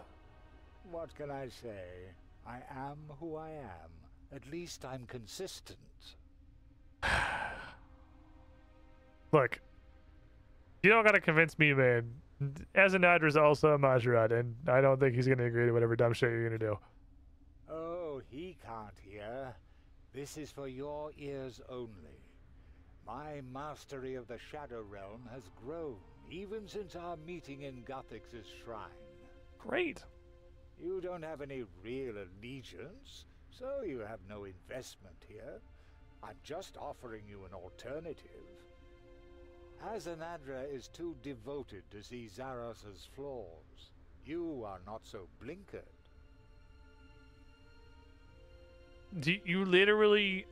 What can I say? I am who I am. At least I'm consistent. Look, you don't gotta convince me, man. Azanadra's also a Majorat, and I don't think he's gonna agree to whatever dumb shit you're gonna do. Oh, he can't hear. This is for your ears only. My mastery of the Shadow Realm has grown, even since our meeting in Guthix's shrine. Great. You don't have any real allegiance, so you have no investment here. I'm just offering you an alternative. Azanadra is too devoted to see Zaros's flaws. You are not so blinkered. Do you literally...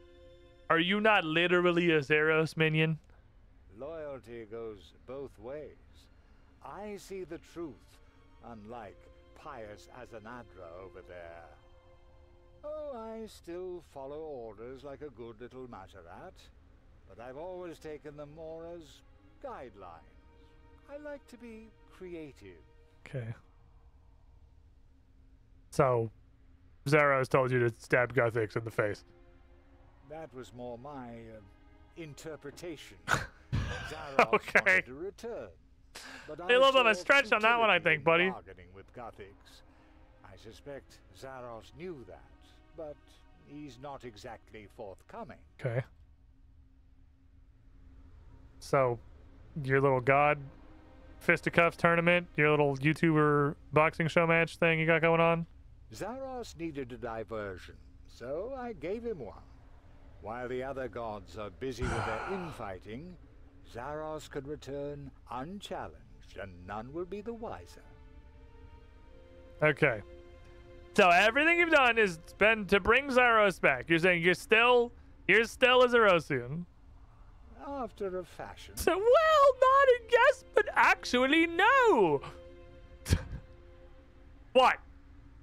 Are you not literally a Zaros minion? Loyalty goes both ways. I see the truth, unlike pious Azanadra over there. Oh, I still follow orders like a good little Maserat, but I've always taken them more as guidelines. I like to be creative. Okay. So, Zaros told you to stab Guthix in the face. That was more my interpretation. Zaros Okay. wanted to return, but A little bit of a saw stretch on that one, I futility think, in buddy. bargaining with Guthix. I suspect Zaros knew that, but he's not exactly forthcoming. Okay. So, your little god fisticuffs tournament, your little YouTuber boxing show match thing you got going on? Zaros needed a diversion, so I gave him one. While the other gods are busy with their infighting, Zaros can return unchallenged, and none will be the wiser. Okay. So everything you've done has been to bring Zaros back. You're saying you're still a Zarosian. After a fashion. So, well, not a yes, but actually no. What?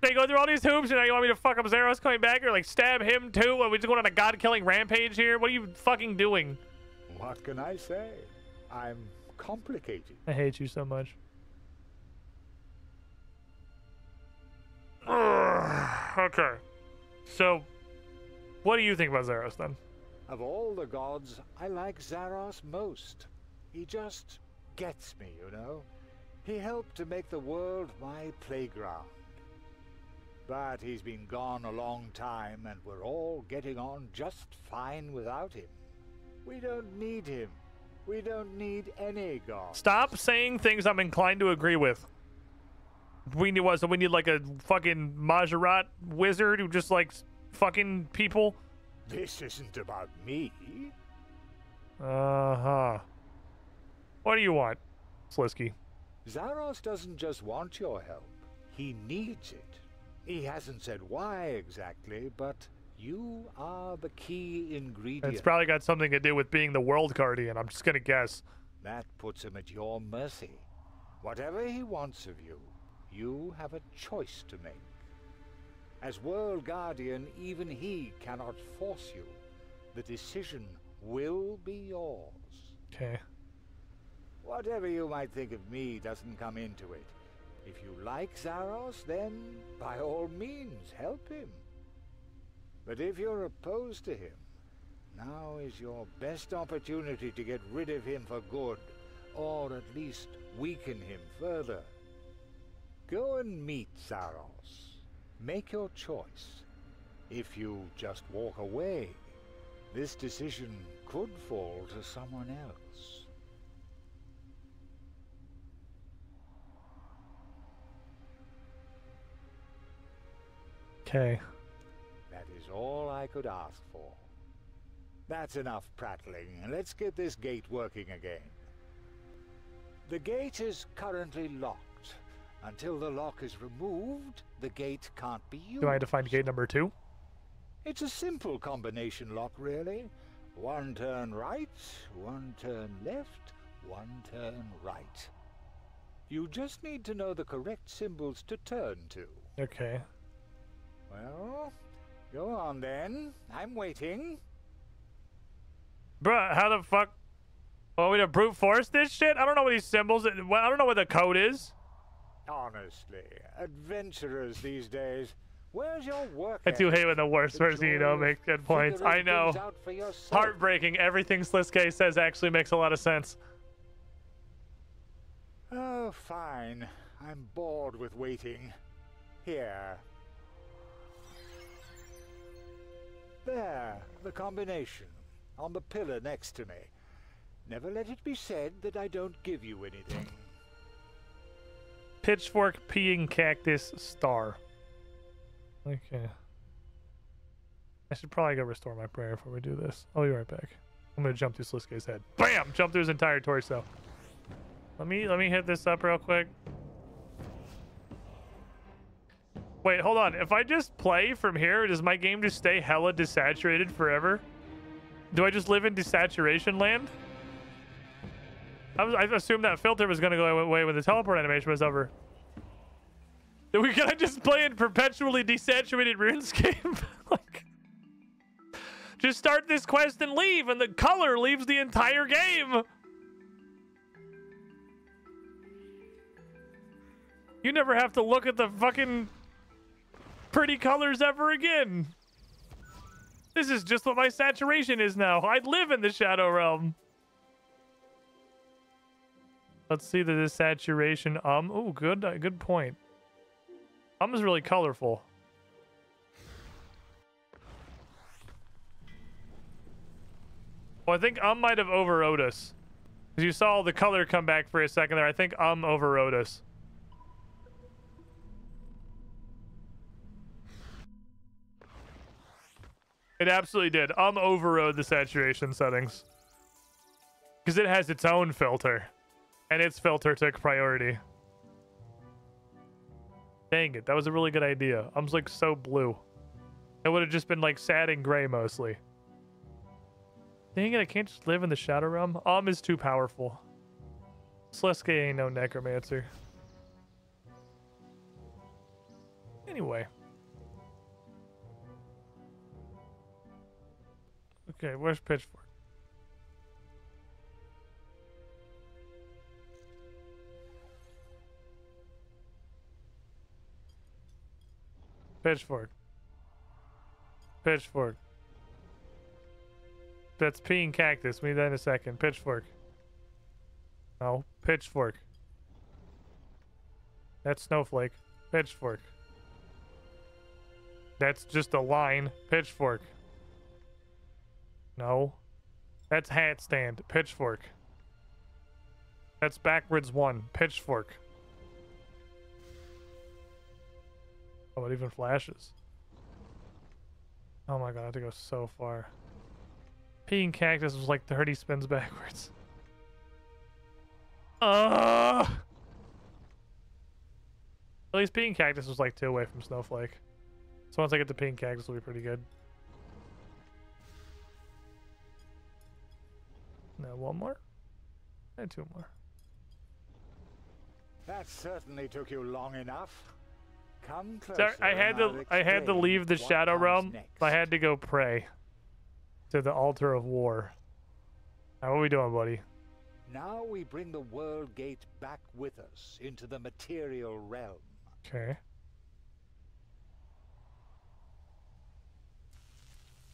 They go through all these hoops and now you want me to fuck up Zaros coming back or like stab him too? Are we just going on a god-killing rampage here? What are you fucking doing? What can I say? I'm complicated. I hate you so much. Okay. So, what do you think about Zaros then? Of all the gods, I like Zaros most. He just gets me, you know? He helped to make the world my playground. But he's been gone a long time, and we're all getting on just fine without him. We don't need him. We don't need any god. Stop saying things I'm inclined to agree with. We need what? So we need like a fucking Majorat wizard who just like fucking people? This isn't about me. Uh-huh. What do you want, Slisky? Zaros doesn't just want your help. He needs it. He hasn't said why exactly, but you are the key ingredient. It's probably got something to do with being the world guardian. I'm just gonna guess. That puts him at your mercy. Whatever he wants of you, you have a choice to make. As world guardian, even he cannot force you. The decision will be yours. Okay. Whatever you might think of me doesn't come into it. If you like Zaros, then by all means help him. But if you're opposed to him, now is your best opportunity to get rid of him for good, or at least weaken him further. Go and meet Zaros. Make your choice. If you just walk away, this decision could fall to someone else. Okay. That is all I could ask for. That's enough prattling. Let's get this gate working again. The gate is currently locked. Until the lock is removed, the gate can't be used. Do I have to find gate number 2? It's a simple combination lock, really. One turn right, one turn left, one turn right. You just need to know the correct symbols to turn to. Okay. Well, go on then. I'm waiting. Bruh, how the fuck? Want me to brute force this shit? I don't know what these symbols. I don't know what the code is. Honestly, adventurers these days. Where's your work? I do hate when the worst person you know makes good points. I know. Heartbreaking. Everything Sliske says actually makes a lot of sense. Oh, fine. I'm bored with waiting. Here. There, the combination. On the pillar next to me. Never let it be said that I don't give you anything. Pitchfork, peeing cactus, star. Okay. I should probably go restore my prayer before we do this. I'll be right back. I'm gonna jump through Sliske's head. Bam! Jump through his entire torso. Let me hit this up real quick. Wait, hold on. If I just play from here, does my game just stay hella desaturated forever? Do I just live in desaturation land? I assumed that filter was gonna go away when the teleport animation was over. Can I just play in perpetually desaturated RuneScape? Like, just start this quest and leave, and the color leaves the entire game. You never have to look at the fucking pretty colors ever again. This is just what my saturation is now. I live in the Shadow Realm. Let's see the desaturation. Oh, good point. Is really colorful. Well, I think might have overrode us. Because you saw the color come back for a second there. I think overrode us. It absolutely did. Overrode the saturation settings. Because it has its own filter. And its filter took priority. Dang it, that was a really good idea. I'm like so blue. It would have just been like sad and gray mostly. Dang it, I can't just live in the Shadow Realm. Is too powerful. Sliske ain't no necromancer. Anyway. Okay, where's Pitchfork? Pitchfork. Pitchfork. That's peeing cactus. We need that in a second. Pitchfork. No. Pitchfork. That's snowflake. Pitchfork. That's just a line. Pitchfork. No. That's hat stand. Pitchfork. That's backwards one. Pitchfork. Oh, it even flashes. Oh my god, I have to go so far. Peeing cactus was like 30 spins backwards. At least peeing cactus was like 2 away from snowflake. So once I get the peeing cactus, will be pretty good. No, one more? And 2 more. That certainly took you long enough. Come closer. Sorry, I had to leave the Shadow Realm. I had to go pray to the altar of war. Now, what are we doing, buddy? Now we bring the world gate back with us into the material realm. Okay.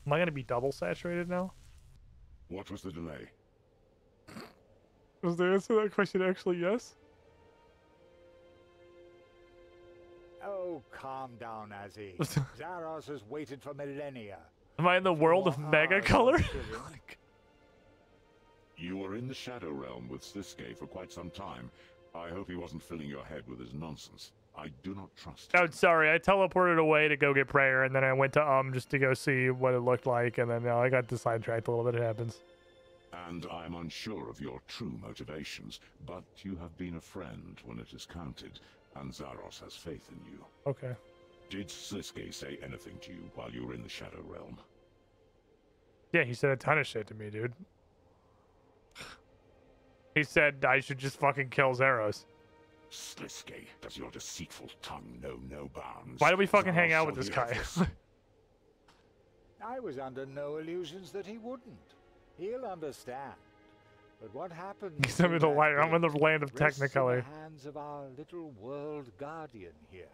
Am I gonna be double saturated now? What was the delay? Was the answer to that question actually yes? Oh, calm down, Azzy. Zaros has waited for millennia. Am I in the world of Mega Color? You were in the Shadow Realm with Sliske for quite some time. I hope he wasn't filling your head with his nonsense. I do not trust him. Oh, sorry. I teleported away to go get prayer, and then I went to just to go see what it looked like, and then I got sidetracked a little bit. It happens. And I'm unsure of your true motivations, but you have been a friend when it is counted, and Zaros has faith in you. Okay. Did Sliske say anything to you while you were in the Shadow Realm? Yeah, he said a ton of shit to me, dude. He said I should just fucking kill Zaros. Sliske, does your deceitful tongue know no bounds? Why do we fucking hang Zaros out with shall this hear guy? this. I was under no illusions that he wouldn't. He'll understand. But what happens? He's in the light. I'm in the land of rests in Technicolor. the hands of our little world guardian here.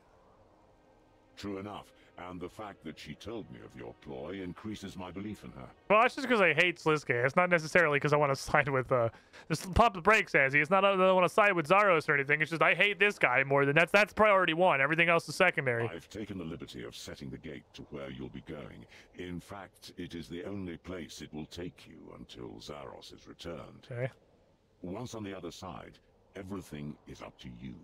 True enough, and the fact that she told me of your ploy increases my belief in her. Well, that's just because I hate Sliske. It's not necessarily because I want to side with just pop the brakes, Azzy. It's not that I want to side with Zaros or anything. It's just I hate this guy more than that's priority one. Everything else is secondary. I've taken the liberty of setting the gate to where you'll be going. In fact, it is the only place it will take you until Zaros is returned. Okay. Once on the other side, everything is up to you.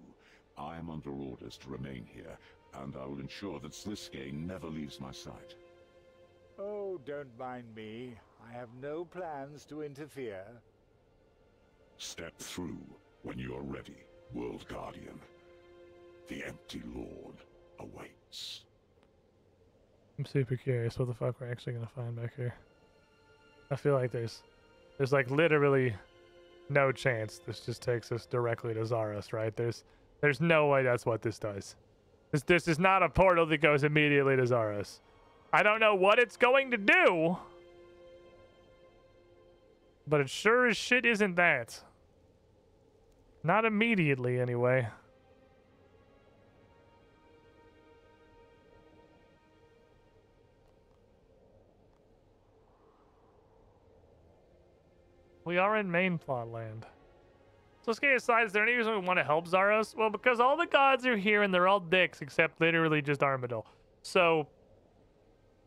I am under orders to remain here, and I will ensure that Sliske never leaves my sight. Oh, don't mind me. I have no plans to interfere. Step through when you are ready, World Guardian. The Empty Lord awaits. I'm super curious what the fuck we're actually gonna find back here. I feel like there's like literally no chance this just takes us directly to Zaros, right? There's no way that's what this does. This is not a portal that goes immediately to Zaros. I don't know what it's going to do, but it sure as shit isn't that. Not immediately, anyway. We are in main plot land. So let's get aside. Is there any reason we want to help Zaros? Well, because all the gods are here and they're all dicks except literally just Armadillo. So,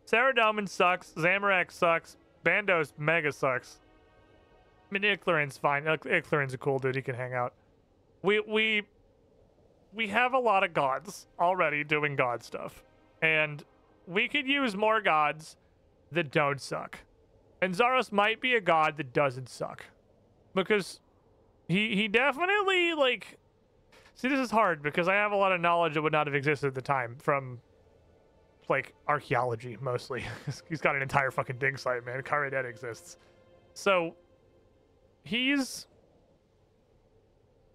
Saradomin sucks. Zamorak sucks. Bandos mega sucks. I mean, Icthlarin's fine. Icthlarin's a cool dude. He can hang out. We have a lot of gods already doing god stuff. And we could use more gods that don't suck. And Zaros might be a god that doesn't suck. Because he definitely, like... See, this is hard because I have a lot of knowledge that would not have existed at the time from, like, archaeology, mostly. He's got an entire fucking dig site, man. Caridad exists. So, he's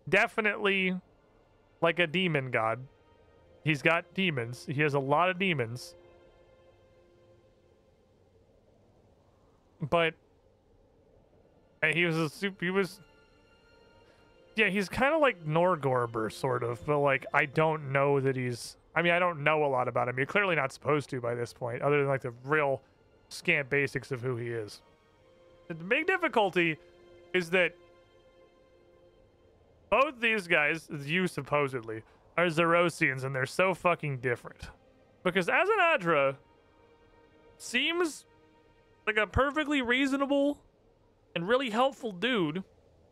definitely like a demon god. He's got demons. He has a lot of demons. But he was yeah, he's kind of like Norgorber, sort of, but like I don't know that he's, I mean, I don't know a lot about him. You're clearly not supposed to by this point, other than like the real scant basics of who he is. The big difficulty is that both these guys, you supposedly, are Zerosians, and they're so fucking different. Because Azanadra seems like a perfectly reasonable and really helpful dude,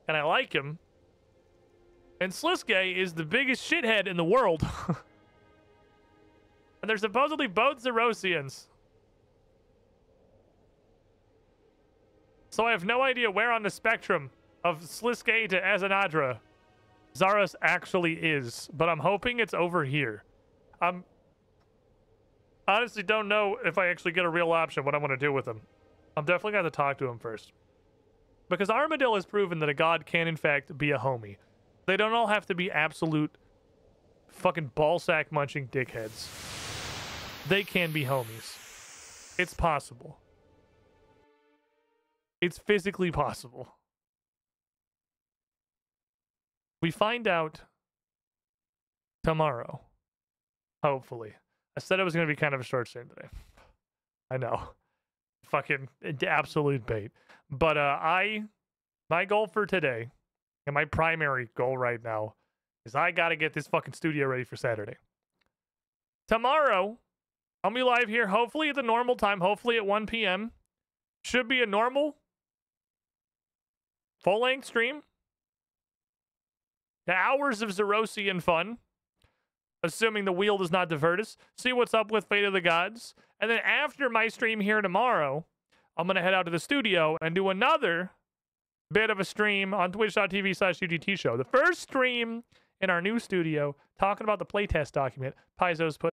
and I like him. And Sliske is the biggest shithead in the world. And they're supposedly both Zerosians. So I have no idea where on the spectrum of Sliske to Azanadra Zaros actually is, but I'm hoping it's over here. I'm honestly don't know if I actually get a real option what I want to do with him. I'm definitely going to talk to him first. Because Armadillo has proven that a god can, in fact, be a homie. They don't all have to be absolute fucking ballsack munching dickheads. They can be homies. It's possible. It's physically possible. We find out tomorrow. Hopefully. I said it was going to be kind of a short stream today. I know. Fucking absolute bait. But my goal for today, and my primary goal right now, is I got to get this fucking studio ready for Saturday. Tomorrow, I'll be live here, hopefully at the normal time, hopefully at 1 p.m. Should be a normal, full-length stream. The hours of Zerosian fun, assuming the wheel does not divert us. See what's up with Fate of the Gods. And then after my stream here tomorrow, I'm going to head out to the studio and do another bit of a stream on twitch.tv/UGT show. The first stream in our new studio, talking about the playtest document Paizo's put